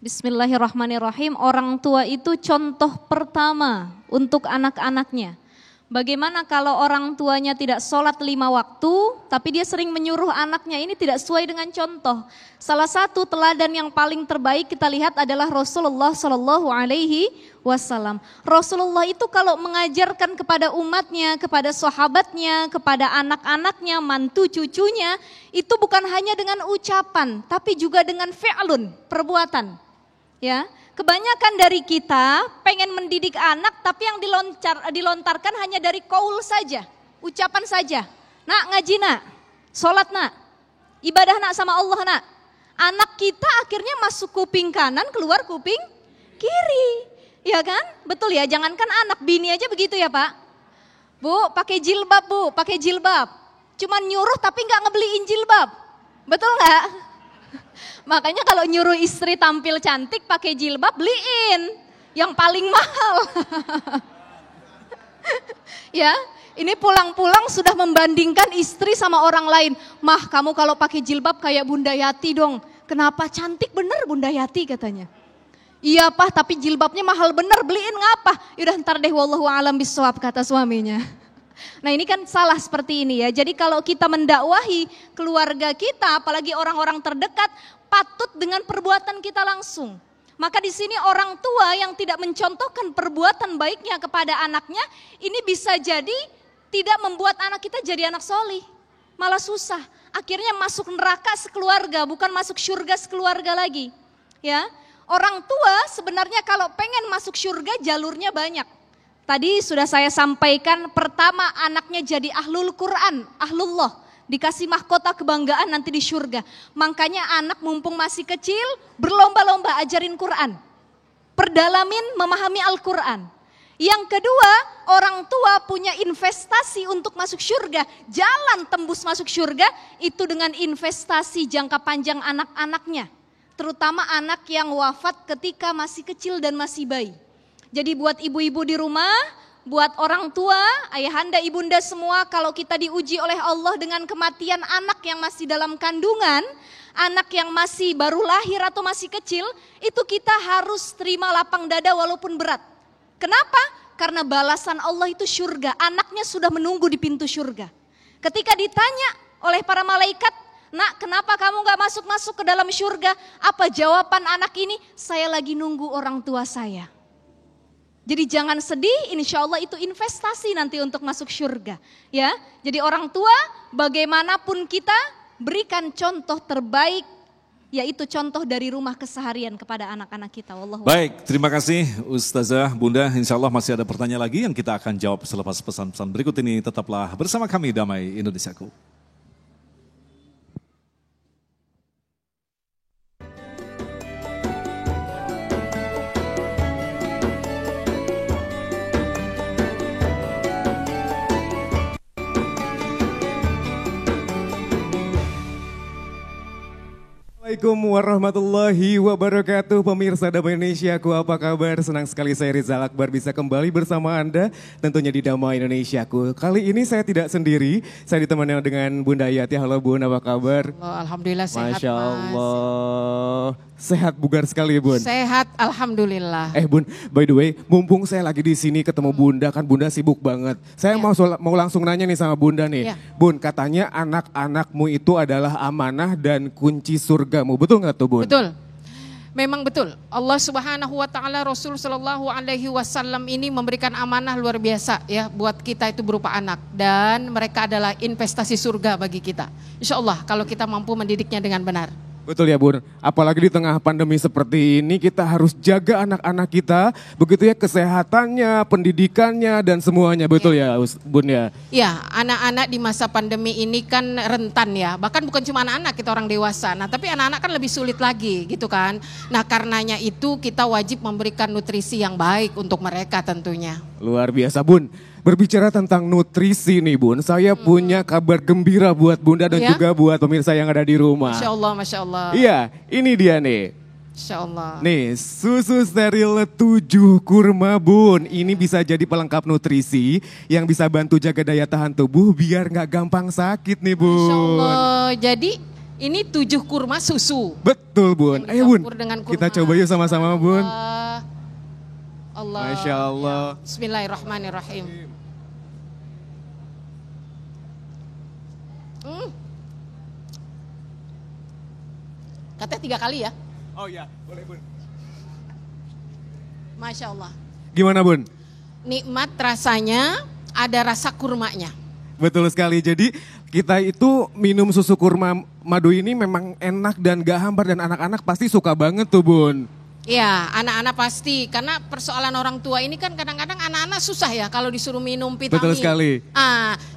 S3: Bismillahirrahmanirrahim. Orang tua itu contoh pertama untuk anak-anaknya. Bagaimana kalau orang tuanya tidak sholat 5 waktu, tapi dia sering menyuruh anaknya, ini tidak sesuai dengan contoh. Salah satu teladan yang paling terbaik kita lihat adalah Rasulullah Shallallahu Alaihi Wasallam. Rasulullah itu kalau mengajarkan kepada umatnya, kepada sahabatnya, kepada anak-anaknya, mantu cucunya, itu bukan hanya dengan ucapan, tapi juga dengan fi'lun, perbuatan. Ya, kebanyakan dari kita pengen mendidik anak tapi yang dilontarkan hanya dari qaul saja, ucapan saja. Nak ngaji nak, sholat nak, ibadah nak sama Allah nak. Anak kita akhirnya masuk kuping kanan, keluar kuping kiri. Ya kan? Betul ya, jangankan anak, bini aja begitu ya Pak. Bu, pakai jilbab Bu, pakai jilbab. Cuman nyuruh tapi nggak ngebeliin jilbab. Betul nggak? Makanya kalau nyuruh istri tampil cantik pakai jilbab, beliin yang paling mahal. Ya, ini pulang-pulang sudah membandingkan istri sama orang lain. Mah, kamu kalau pakai jilbab kayak Bunda Yati dong. Kenapa? Cantik bener Bunda Yati katanya. Iya Pak, tapi jilbabnya mahal bener, beliin ngapa? Yaudah ntar deh, wallahu alam bisawab, kata suaminya. Nah ini kan salah seperti ini ya. Jadi kalau kita mendakwahi keluarga kita, apalagi orang-orang terdekat, patut dengan perbuatan kita langsung. Maka di sini orang tua yang tidak mencontohkan perbuatan baiknya kepada anaknya, ini bisa jadi tidak membuat anak kita jadi anak solih. Malah susah, akhirnya masuk neraka sekeluarga, bukan masuk surga sekeluarga lagi. Ya, orang tua sebenarnya kalau pengen masuk surga jalurnya banyak. Tadi sudah saya sampaikan, pertama anaknya jadi ahlul Quran, ahlullah, dikasih mahkota kebanggaan nanti di surga. Makanya anak mumpung masih kecil berlomba-lomba ajarin Quran, perdalamin memahami Al-Quran. Yang kedua, orang tua punya investasi untuk masuk surga, jalan tembus masuk surga itu dengan investasi jangka panjang anak-anaknya. Terutama anak yang wafat ketika masih kecil dan masih bayi. Jadi buat ibu-ibu di rumah, buat orang tua, ayahanda, ibunda semua, kalau kita diuji oleh Allah dengan kematian anak yang masih dalam kandungan, anak yang masih baru lahir atau masih kecil, itu kita harus terima lapang dada walaupun berat. Kenapa? Karena balasan Allah itu surga, anaknya sudah menunggu di pintu surga. Ketika ditanya oleh para malaikat, nak kenapa kamu gak masuk-masuk ke dalam surga? Apa jawaban anak ini? Saya lagi nunggu orang tua saya. Jadi jangan sedih, insya Allah itu investasi nanti untuk masuk surga. Ya, jadi orang tua bagaimanapun kita berikan contoh terbaik yaitu contoh dari rumah keseharian kepada anak-anak kita. Wallahu
S2: Baik, terima kasih Ustazah, Bunda. Insya Allah masih ada pertanyaan lagi yang kita akan jawab selepas pesan-pesan berikut ini. Tetaplah bersama kami Damai Indonesiaku.
S8: Assalamualaikum warahmatullahi wabarakatuh. Pemirsa Damai Indonesiaku, apa kabar? Senang sekali saya Rizal Akbar bisa kembali bersama Anda tentunya di Damai Indonesiaku. Kali ini saya tidak sendiri, saya ditemani dengan Bunda Yati. Halo Bun, apa kabar?
S4: Alhamdulillah sehat,
S8: Masya Allah. Sehat bugar sekali Bun.
S4: Sehat, alhamdulillah.
S8: Bun, by the way, mumpung saya lagi di sini ketemu Bunda, kan Bunda sibuk banget. Saya mau langsung nanya nih sama Bunda nih. Bun, katanya anak-anakmu itu adalah amanah dan kunci surgamu. Betul nggak tuh Bun?
S4: Betul. Memang betul. Allah Subhanahu wa taala, Rasul sallallahu alaihi wasallam ini memberikan amanah luar biasa ya buat kita, itu berupa anak, dan mereka adalah investasi surga bagi kita. Insya Allah kalau kita mampu mendidiknya dengan benar.
S8: Betul ya Bun, apalagi di tengah pandemi seperti ini kita harus jaga anak-anak kita, begitu ya, kesehatannya, pendidikannya dan semuanya, betul ya Bun ya?
S4: Ya, anak-anak di masa pandemi ini kan rentan ya, bahkan bukan cuma anak-anak, kita orang dewasa. Nah tapi anak-anak kan lebih sulit lagi gitu kan. Nah karenanya itu kita wajib memberikan nutrisi yang baik untuk mereka tentunya.
S8: Luar biasa Bun. Berbicara tentang nutrisi nih Bun, saya punya kabar gembira buat Bunda dan juga buat pemirsa yang ada di rumah.
S4: Masya Allah, Masya Allah.
S8: Iya, ini dia nih.
S4: Masya Allah.
S8: Nih, susu steril 7 kurma Bun. Ini bisa jadi pelengkap nutrisi yang bisa bantu jaga daya tahan tubuh biar nggak gampang sakit nih Bun.
S4: Masya Allah, jadi ini 7 kurma susu.
S8: Betul Bun. Ayo Bun, kita coba yuk sama-sama Bun.
S4: Allah.
S8: Masya Allah.
S4: Ya. Bismillahirrahmanirrahim. Katanya 3 kali ya?
S8: Oh ya, boleh Bun.
S4: Masya Allah.
S8: Gimana Bun?
S4: Nikmat rasanya, ada rasa kurmanya.
S8: Betul sekali, jadi kita itu minum susu kurma madu ini memang enak dan gak hambar, dan anak-anak pasti suka banget tuh Bun.
S4: Ya, anak-anak pasti, karena persoalan orang tua ini kan kadang-kadang anak-anak susah ya kalau disuruh minum vitamin.
S8: Betul sekali.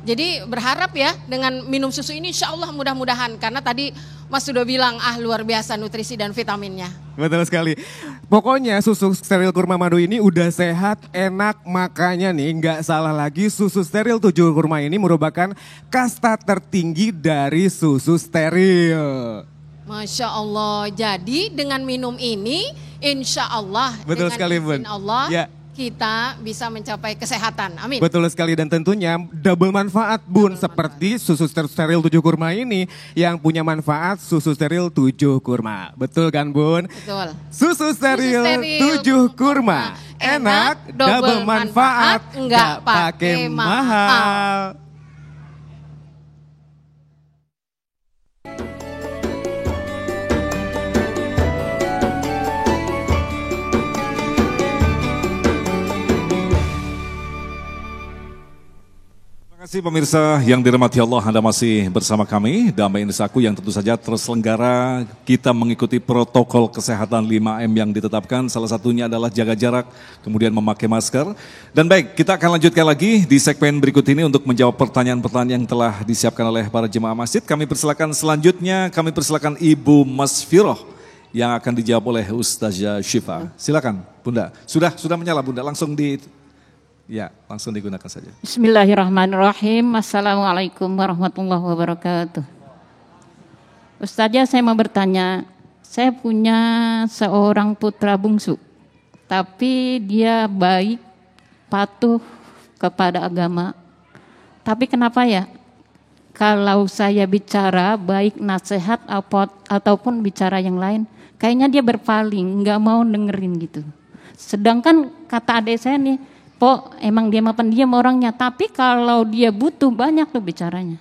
S4: Jadi berharap ya dengan minum susu ini insya Allah mudah-mudahan, karena tadi Mas sudah bilang luar biasa nutrisi dan vitaminnya.
S8: Betul sekali. Pokoknya susu steril kurma madu ini udah sehat, enak, makanya nih nggak salah lagi susu steril 7 kurma ini merupakan kasta tertinggi dari susu steril.
S4: Masya Allah, jadi dengan minum ini insya Allah
S8: betul
S4: dengan
S8: sekali Bun.
S4: izin Allah
S8: ya,
S4: kita bisa mencapai kesehatan, amin.
S8: Betul sekali, dan tentunya double manfaat Bun, seperti susu steril 7 kurma ini yang punya manfaat susu steril 7 kurma. Betul kan Bun?
S4: Betul.
S8: Susu steril 7 kurma, enak, double manfaat, nggak pakai mahal.
S2: Terima kasih pemirsa yang dirahmati Allah, Anda masih bersama kami Damai Indonesiaku yang tentu saja terselenggara. Kita mengikuti protokol kesehatan 5M yang ditetapkan, salah satunya adalah jaga jarak, kemudian memakai masker. Dan baik, kita akan lanjutkan lagi di segmen berikut ini untuk menjawab pertanyaan-pertanyaan yang telah disiapkan oleh para jemaah masjid. Kami persilakan selanjutnya, kami persilakan Ibu Masfiroh yang akan dijawab oleh Ustazah Syifa. Silakan Bunda, sudah menyala Bunda, langsung digunakan saja.
S5: Bismillahirrahmanirrahim. Assalamualaikum warahmatullahi wabarakatuh. Ustazah, saya mau bertanya, saya punya seorang putra bungsu, tapi dia baik, patuh kepada agama. Tapi kenapa ya, kalau saya bicara baik nasihat ataupun bicara yang lain, kayaknya dia berpaling, nggak mau dengerin gitu. Sedangkan kata adik saya nih, emang dia mah pendiam orangnya, tapi kalau dia butuh banyak tuh bicaranya.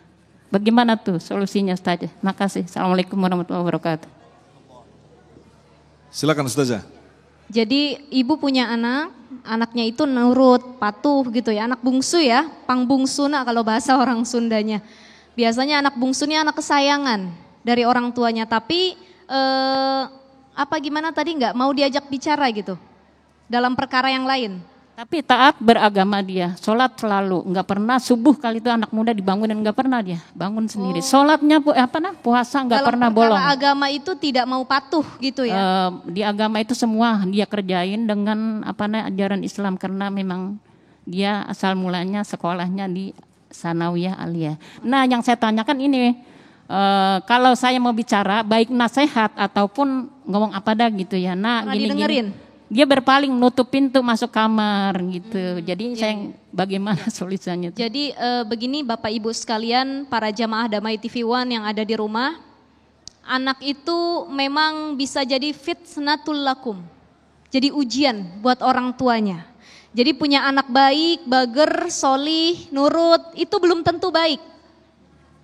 S5: Bagaimana tuh solusinya Ustazah? Makasih. Assalamualaikum warahmatullahi wabarakatuh.
S2: Silakan Ustazah.
S3: Jadi ibu punya anaknya itu nurut, patuh gitu ya, anak bungsu ya, pangbungsuna kalau bahasa orang Sundanya. Biasanya anak bungsu ini anak kesayangan dari orang tuanya, tapi gimana tadi nggak mau diajak bicara gitu dalam perkara yang lain.
S5: Tapi taat beragama dia, sholat selalu, nggak pernah subuh kali itu anak muda dibangunin, nggak pernah dia bangun sendiri. Sholatnya puasa nggak pernah bolong.
S3: Dalam agama itu tidak mau patuh gitu ya?
S5: Di agama itu semua dia kerjain dengan ajaran Islam karena memang dia asal mulanya sekolahnya di Sanawiyah Aliyah. Nah yang saya tanyakan ini, kalau saya mau bicara baik nasihat ataupun ngomong apa dah gitu ya. Nah gini. Dia berpaling nutup pintu masuk kamar gitu. Jadi saya bagaimana solusinya?
S3: Jadi begini Bapak Ibu sekalian, para jamaah Damai TV One yang ada di rumah, anak itu memang bisa jadi fitnatul lakum. Jadi ujian buat orang tuanya. Jadi punya anak baik, bager, solih, nurut, itu belum tentu baik.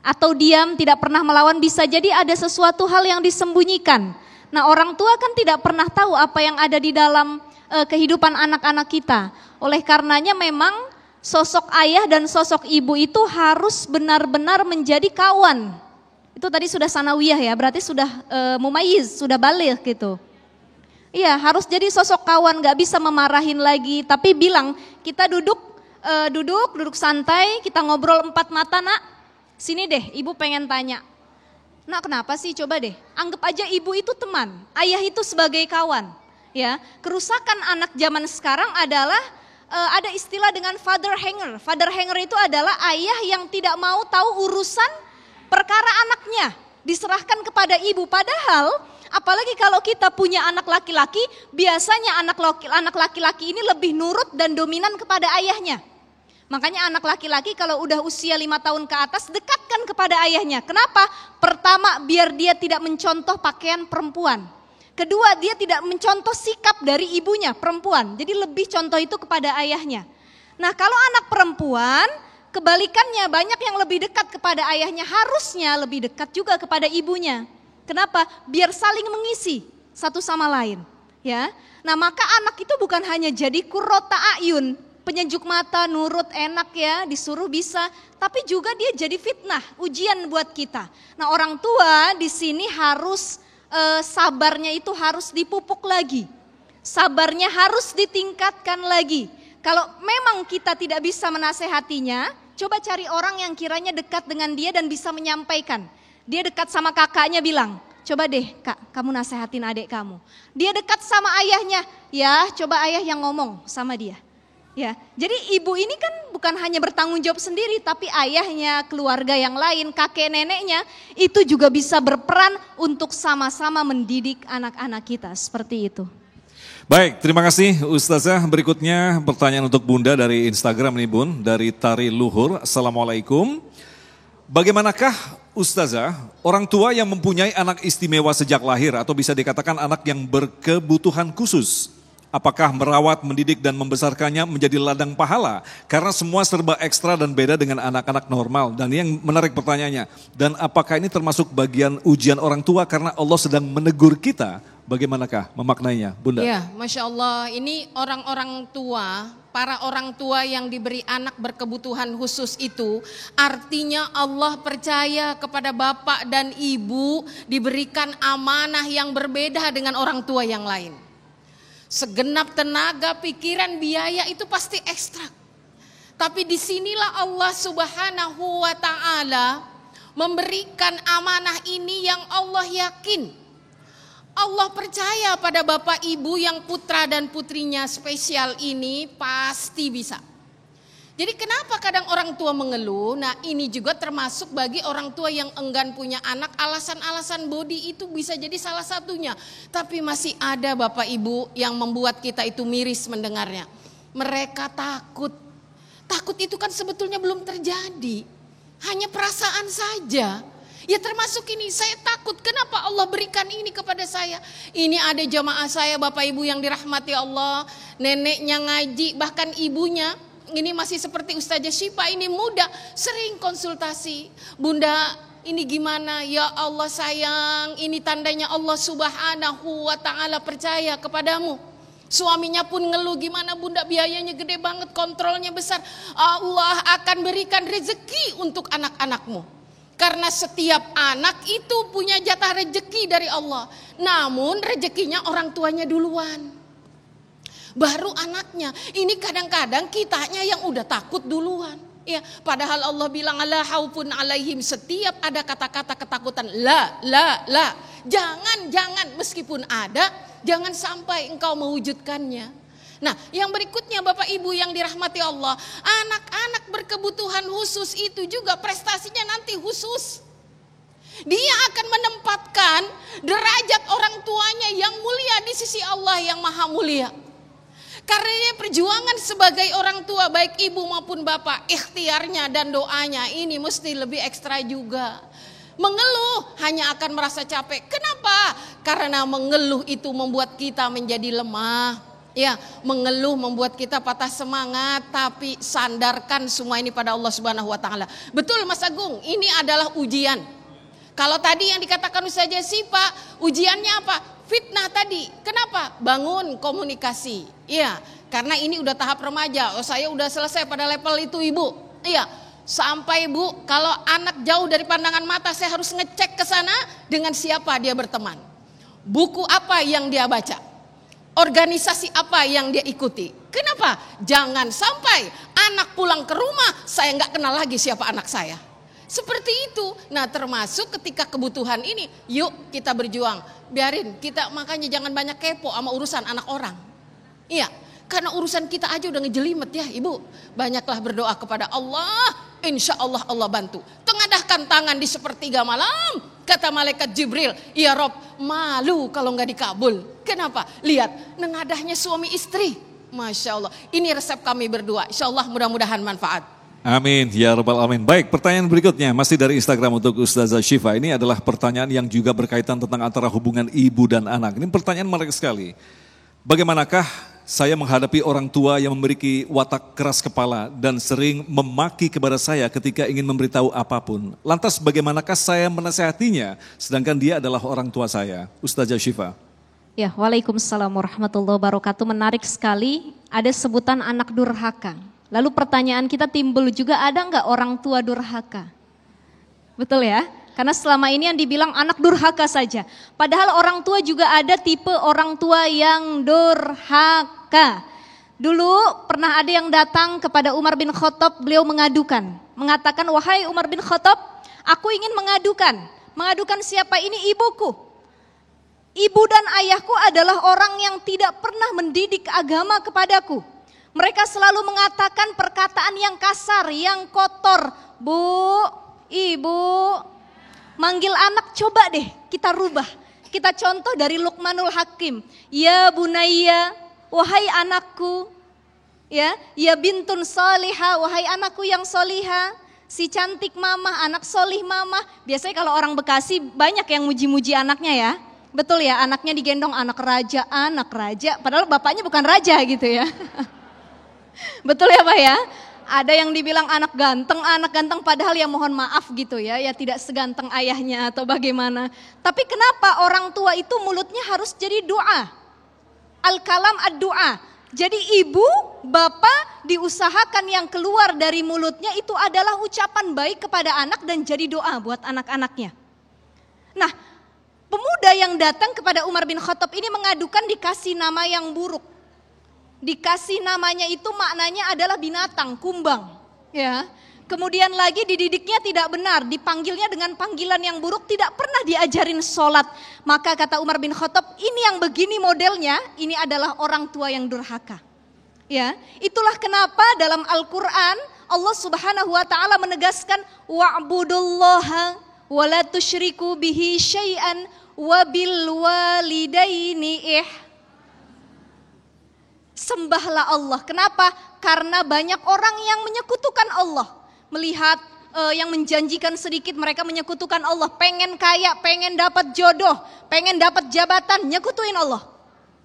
S3: Atau diam, tidak pernah melawan, bisa jadi ada sesuatu hal yang disembunyikan. Nah orang tua kan tidak pernah tahu apa yang ada di dalam kehidupan anak-anak kita. Oleh karenanya memang sosok ayah dan sosok ibu itu harus benar-benar menjadi kawan. Itu tadi sudah sanawiyah ya, berarti sudah mumayyiz, sudah baligh gitu. Iya harus jadi sosok kawan, gak bisa memarahin lagi. Tapi bilang kita duduk santai, kita ngobrol 4 mata nak. Sini deh ibu pengen tanya. Nah kenapa sih coba deh, anggap aja ibu itu teman, ayah itu sebagai kawan. Ya, kerusakan anak zaman sekarang adalah ada istilah dengan father hanger. Father hanger itu adalah ayah yang tidak mau tahu urusan perkara anaknya, diserahkan kepada ibu. Padahal apalagi kalau kita punya anak laki-laki, biasanya anak laki-laki ini lebih nurut dan dominan kepada ayahnya. Makanya anak laki-laki kalau udah usia 5 tahun ke atas dekatkan kepada ayahnya. Kenapa? Pertama biar dia tidak mencontoh pakaian perempuan. Kedua dia tidak mencontoh sikap dari ibunya perempuan. Jadi lebih contoh itu kepada ayahnya. Nah kalau anak perempuan kebalikannya banyak yang lebih dekat kepada ayahnya. Harusnya lebih dekat juga kepada ibunya. Kenapa? Biar saling mengisi satu sama lain. Ya. Nah maka anak itu bukan hanya jadi qurrata ayun, penyejuk mata, nurut, enak ya, disuruh bisa, tapi juga dia jadi fitnah, ujian buat kita. Nah orang tua di sini harus sabarnya itu harus dipupuk lagi, sabarnya harus ditingkatkan lagi. Kalau memang kita tidak bisa menasehatinya, coba cari orang yang kiranya dekat dengan dia dan bisa menyampaikan. Dia dekat sama kakaknya bilang, coba deh kak, kamu nasehatin adik kamu. Dia dekat sama ayahnya, ya coba ayah yang ngomong sama dia. Ya, jadi ibu ini kan bukan hanya bertanggung jawab sendiri, tapi ayahnya, keluarga yang lain, kakek neneknya itu juga bisa berperan untuk sama-sama mendidik anak-anak kita seperti itu.
S2: Baik, terima kasih Ustazah. Berikutnya pertanyaan untuk Bunda dari Instagram nih Bun, dari Tari Luhur. Assalamualaikum. Bagaimanakah Ustazah, orang tua yang mempunyai anak istimewa sejak lahir atau bisa dikatakan anak yang berkebutuhan khusus? Apakah merawat, mendidik dan membesarkannya menjadi ladang pahala? Karena semua serba ekstra dan beda dengan anak-anak normal. Dan yang menarik pertanyaannya, dan apakah ini termasuk bagian ujian orang tua karena Allah sedang menegur kita? Bagaimanakah memaknainya, Bunda?
S4: Ya, Masya Allah, ini orang-orang tua, para orang tua yang diberi anak berkebutuhan khusus itu, artinya Allah percaya kepada bapak dan ibu diberikan amanah yang berbeda dengan orang tua yang lain. Segenap tenaga, pikiran, biaya itu pasti ekstra. Tapi disinilah Allah Subhanahu wa Ta'ala memberikan amanah ini yang Allah yakin. Allah percaya pada bapak ibu yang putra dan putrinya spesial ini pasti bisa. Jadi kenapa kadang orang tua mengeluh? Nah ini juga termasuk bagi orang tua yang enggan punya anak, alasan-alasan body itu bisa jadi salah satunya. Tapi masih ada bapak ibu yang membuat kita itu miris mendengarnya. Mereka takut. Takut itu kan sebetulnya belum terjadi. Hanya perasaan saja. Ya termasuk ini, saya takut kenapa Allah berikan ini kepada saya. Ini ada jamaah saya bapak ibu yang dirahmati Allah. Neneknya ngaji, bahkan ibunya. Ini masih seperti Ustazah Syifa, ini muda, sering konsultasi. Bunda ini gimana? Ya Allah sayang, ini tandanya Allah Subhanahu wa Ta'ala percaya kepadamu. Suaminya pun ngeluh, gimana bunda biayanya gede banget, kontrolnya besar. Allah akan berikan rezeki untuk anak-anakmu. Karena setiap anak itu punya jatah rezeki dari Allah. Namun rezekinya orang tuanya duluan, baru anaknya. Ini kadang-kadang kitanya yang udah takut duluan. Ya, padahal Allah bilang la haufun alaihim, setiap ada kata-kata ketakutan la. Jangan meskipun ada, jangan sampai engkau mewujudkannya. Nah, yang berikutnya Bapak Ibu yang dirahmati Allah, anak-anak berkebutuhan khusus itu juga prestasinya nanti khusus. Dia akan menempatkan derajat orang tuanya yang mulia di sisi Allah yang maha mulia. Karena perjuangan sebagai orang tua baik ibu maupun bapak, ikhtiarnya dan doanya ini mesti lebih ekstra juga. Mengeluh hanya akan merasa capek. Kenapa? Karena mengeluh itu membuat kita menjadi lemah. Ya, mengeluh membuat kita patah semangat, tapi sandarkan semua ini pada Allah Subhanahu wa taala. Betul Mas Agung, ini adalah ujian. Kalau tadi yang dikatakan Ustazah Sipa, ujiannya apa? Fitnah tadi. Kenapa? Bangun komunikasi. Iya, karena ini udah tahap remaja. Oh, saya udah selesai pada level itu Ibu. Iya, sampai Bu, kalau anak jauh dari pandangan mata, saya harus ngecek ke sana dengan siapa dia berteman. Buku apa yang dia baca? Organisasi apa yang dia ikuti? Kenapa? Jangan sampai anak pulang ke rumah, saya nggak kenal lagi siapa anak saya. Seperti itu. Nah, termasuk ketika kebutuhan ini, yuk kita berjuang. Biarin kita, makanya jangan banyak kepo sama urusan anak orang. Iya, karena urusan kita aja udah ngejelimet ya Ibu. Banyaklah berdoa kepada Allah, insya Allah Allah bantu. Tengadahkan tangan di sepertiga malam, kata malaikat Jibril, ya Rob, malu kalau nggak dikabul. Kenapa? Lihat, nengadahnya suami istri. Masya Allah, ini resep kami berdua. Insya Allah mudah-mudahan manfaat.
S2: Amin, ya Rabbal Alamin. Baik, pertanyaan berikutnya masih dari Instagram untuk Ustazah Syifa. Ini adalah pertanyaan yang juga berkaitan tentang antara hubungan ibu dan anak. Ini pertanyaan menarik sekali. Bagaimanakah saya menghadapi orang tua yang memiliki watak keras kepala dan sering memaki kepada saya ketika ingin memberitahu apapun? Lantas bagaimanakah saya menasihatinya sedangkan dia adalah orang tua saya? Ustazah Syifa.
S3: Ya, waalaikumsalam warahmatullahi wabarakatuh. Menarik sekali, ada sebutan anak durhaka. Lalu pertanyaan kita timbul juga, ada nggak orang tua durhaka? Betul ya? Karena selama ini yang dibilang anak durhaka saja. Padahal orang tua juga ada tipe orang tua yang durhaka. Dulu pernah ada yang datang kepada Umar bin Khattab, beliau mengadukan. Mengatakan, wahai Umar bin Khattab, aku ingin mengadukan. Mengadukan siapa? Ini ibuku. Ibu dan ayahku adalah orang yang tidak pernah mendidik agama kepadaku. Mereka selalu mengatakan perkataan yang kasar, yang kotor. Bu, ibu, manggil anak coba deh kita rubah. Kita contoh dari Luqmanul Hakim. Ya bunayya, wahai anakku. Ya bintun solihah, wahai anakku yang solihah. Si cantik mama, anak solih mama. Biasanya kalau orang Bekasi banyak yang muji-muji anaknya ya. Betul ya, anaknya digendong anak raja. Padahal bapaknya bukan raja gitu ya. Betul ya Pak ya? Ada yang dibilang anak ganteng padahal ya mohon maaf gitu ya tidak seganteng ayahnya atau bagaimana. Tapi kenapa orang tua itu mulutnya harus jadi doa? Al-kalam ad-doa. Jadi ibu, bapak diusahakan yang keluar dari mulutnya itu adalah ucapan baik kepada anak dan jadi doa buat anak-anaknya. Nah, pemuda yang datang kepada Umar bin Khattab ini mengadukan dikasih nama yang buruk. Dikasih namanya itu maknanya adalah binatang, kumbang. Ya. Kemudian lagi dididiknya tidak benar, dipanggilnya dengan panggilan yang buruk, tidak pernah diajarin sholat. Maka kata Umar bin Khattab, ini yang begini modelnya, ini adalah orang tua yang durhaka. Ya, itulah kenapa dalam Al-Quran Allah Subhanahu Wa Taala menegaskan wa'budullaha wa la tusyriku bihi syai'an wa bil walidaini Sembahlah Allah. Kenapa? Karena banyak orang yang menyekutukan Allah. Melihat yang menjanjikan sedikit, mereka menyekutukan Allah. Pengen kaya, pengen dapat jodoh, pengen dapat jabatan, nyekutuin Allah.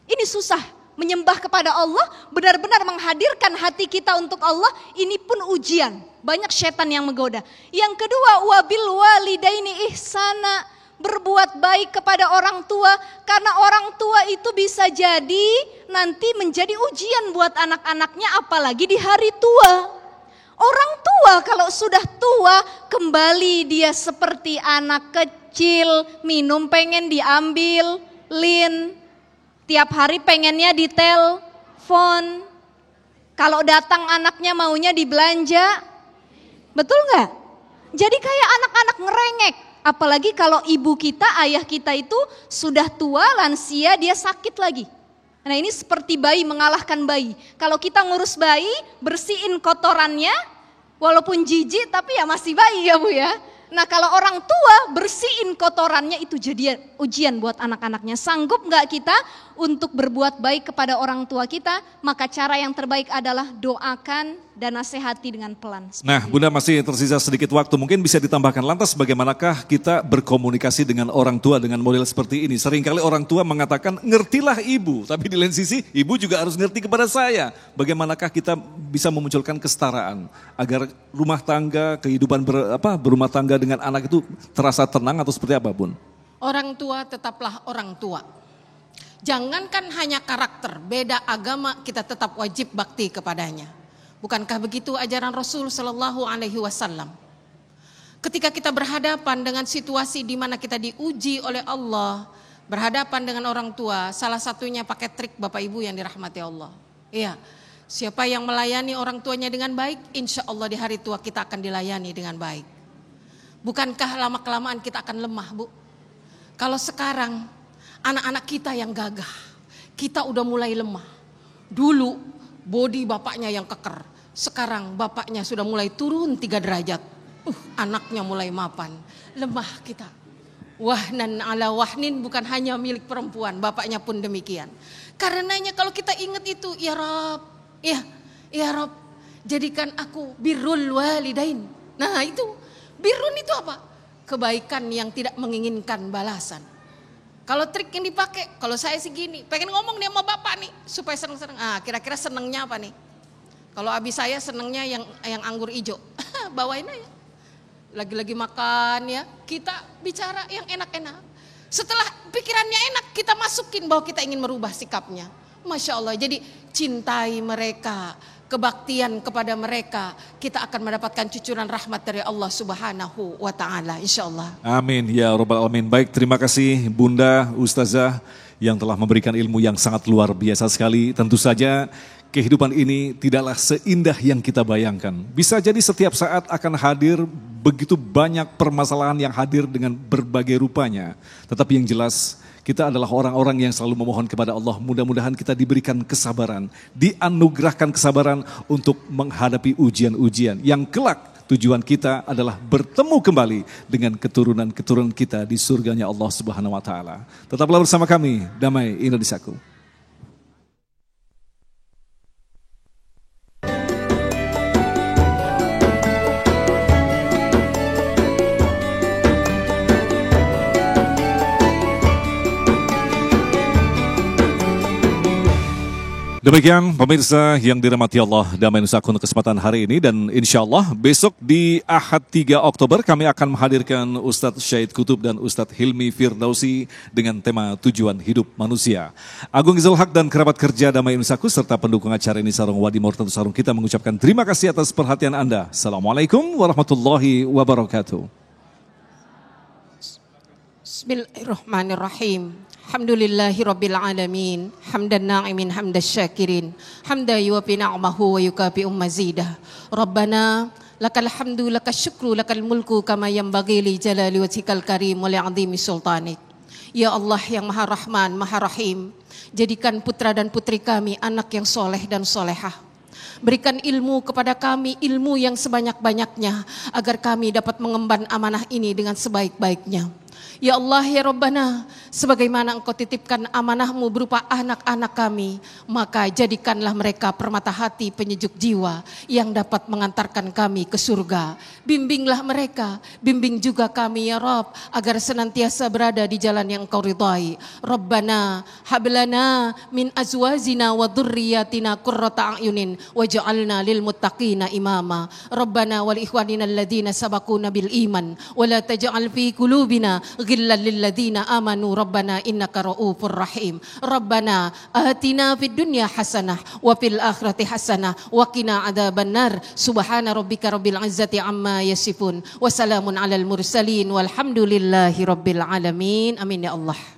S3: Ini susah. Menyembah kepada Allah, benar-benar menghadirkan hati kita untuk Allah, ini pun ujian. Banyak setan yang menggoda. Yang kedua, wabil walidaini ihsana. Berbuat baik kepada orang tua, karena orang tua itu bisa jadi nanti menjadi ujian buat anak-anaknya, apalagi di hari tua. Orang tua kalau sudah tua kembali dia seperti anak kecil, minum pengen diambil, tiap hari pengennya ditelepon. Kalau datang anaknya maunya dibelanja, betul nggak? Jadi kayak anak-anak ngerengek. Apalagi kalau ibu kita, ayah kita itu sudah tua, lansia, dia sakit lagi. Nah ini seperti bayi mengalahkan bayi. Kalau kita ngurus bayi, bersihin kotorannya, walaupun jijik tapi ya masih bayi ya Bu ya. Nah kalau orang tua bersihin kotorannya itu jadi ujian buat anak-anaknya. Sanggup nggak kita untuk berbuat baik kepada orang tua kita? Maka cara yang terbaik adalah doakan dan nasihati dengan pelan.
S2: Nah Bunda masih tersisa sedikit waktu, mungkin bisa ditambahkan lantas bagaimanakah kita berkomunikasi dengan orang tua dengan model seperti ini. Seringkali orang tua mengatakan ngertilah ibu, tapi di lain sisi ibu juga harus ngerti kepada saya. Bagaimanakah kita bisa memunculkan kesetaraan agar rumah tangga, kehidupan berumah tangga dengan anak itu terasa tenang atau seperti apa Bun?
S4: Orang tua tetaplah orang tua. Jangankan hanya karakter, beda agama kita tetap wajib bakti kepadanya. Bukankah begitu ajaran Rasul Sallallahu Alaihi Wasallam? Ketika kita berhadapan dengan situasi di mana kita diuji oleh Allah, berhadapan dengan orang tua, salah satunya pakai trik Bapak Ibu yang dirahmati Allah. Iya, siapa yang melayani orang tuanya dengan baik, insya Allah di hari tua kita akan dilayani dengan baik. Bukankah lama-kelamaan kita akan lemah Bu? Kalau sekarang anak-anak kita yang gagah, kita udah mulai lemah. Dulu body bapaknya yang keker, sekarang bapaknya sudah mulai turun 3 derajat. Anaknya mulai mapan, lemah kita. Wahnan ala wahnin bukan hanya milik perempuan, bapaknya pun demikian. Karenanya kalau kita ingat itu, ya Rob, ya Rob, jadikan aku birrul walidain. Nah itu, birrun itu apa? Kebaikan yang tidak menginginkan balasan. Kalau trik yang dipakai, kalau saya sih gini, pengen ngomong nih sama bapak nih, supaya seneng-seneng. Kira-kira senengnya apa nih? Kalau abi saya senengnya yang anggur hijau, bawain aja. Lagi-lagi makan ya, kita bicara yang enak-enak. Setelah pikirannya enak, kita masukin bahwa kita ingin merubah sikapnya. Masya Allah, jadi cintai mereka, kebaktian kepada mereka, kita akan mendapatkan cucuran rahmat dari Allah Subhanahu wa Ta'ala, insya Allah.
S2: Amin ya Rabbal Alamin. Baik, terima kasih Bunda Ustazah yang telah memberikan ilmu yang sangat luar biasa sekali. Tentu saja kehidupan ini tidaklah seindah yang kita bayangkan. Bisa jadi setiap saat akan hadir begitu banyak permasalahan yang hadir dengan berbagai rupanya. Tetapi yang jelas kita adalah orang-orang yang selalu memohon kepada Allah. Mudah-mudahan kita diberikan kesabaran, dianugerahkan kesabaran untuk menghadapi ujian-ujian yang kelak tujuan kita adalah bertemu kembali dengan keturunan-keturunan kita di surganya Allah Subhanahu wa Ta'ala. Tetaplah bersama kami, Damai Indonesiaku. Demikian pemirsa yang dirahmati Allah, Damai Nusaku untuk kesempatan hari ini, dan insya Allah besok di Ahad 3 Oktober kami akan menghadirkan Ustadz Syahid Kutub dan Ustadz Hilmi Firdausi dengan tema tujuan hidup manusia. Agung Izul Haq dan kerabat kerja Damai Nusaku serta pendukung acara ini Sarung Wadi Mortentu Sarung kita mengucapkan terima kasih atas perhatian Anda. Assalamualaikum warahmatullahi wabarakatuh.
S4: Bismillahirrahmanirrahim. Alhamdulillahi rabbil alamin, hamdan na'imin hamdas syakirin, hamda yuwafi na'mahu wa yukafi mazidah. Rabbana lakal hamdu lakas syukru lakal mulku kama yanbaghi li jalali wajhikal karim wa li'azimi sultanik. Ya Allah yang Maha Rahman, Maha Rahim, jadikan putra dan putri kami anak yang soleh dan solehah. Berikan ilmu kepada kami, ilmu yang sebanyak-banyaknya, agar kami dapat mengemban amanah ini dengan sebaik-baiknya. Ya Allah ya Rabbana, sebagaimana Engkau titipkan amanah-Mu berupa anak-anak kami, maka jadikanlah mereka permata hati penyejuk jiwa yang dapat mengantarkan kami ke surga. Bimbinglah mereka, bimbing juga kami ya Rabb, agar senantiasa berada di jalan yang Engkau ridhai. Rabbana hablana min azwajina wa dhurriyyatina qurrata a'yunin waj'alna lil muttaqina imama. Rabbana wal ikhwanina alladhina sabaquna bil iman wa la taj'al fi qulubina ghillan lil ladzina amanu rabbana innaka ra'ufur rahim. Rabbana atina fid dunya hasanah wa fil akhirati hasanah wa qina adzabannar. Subhana rabbika rabbil izzati amma yasifun wa salamun alal mursalin walhamdulillahi rabbil alamin. Amin ya Allah.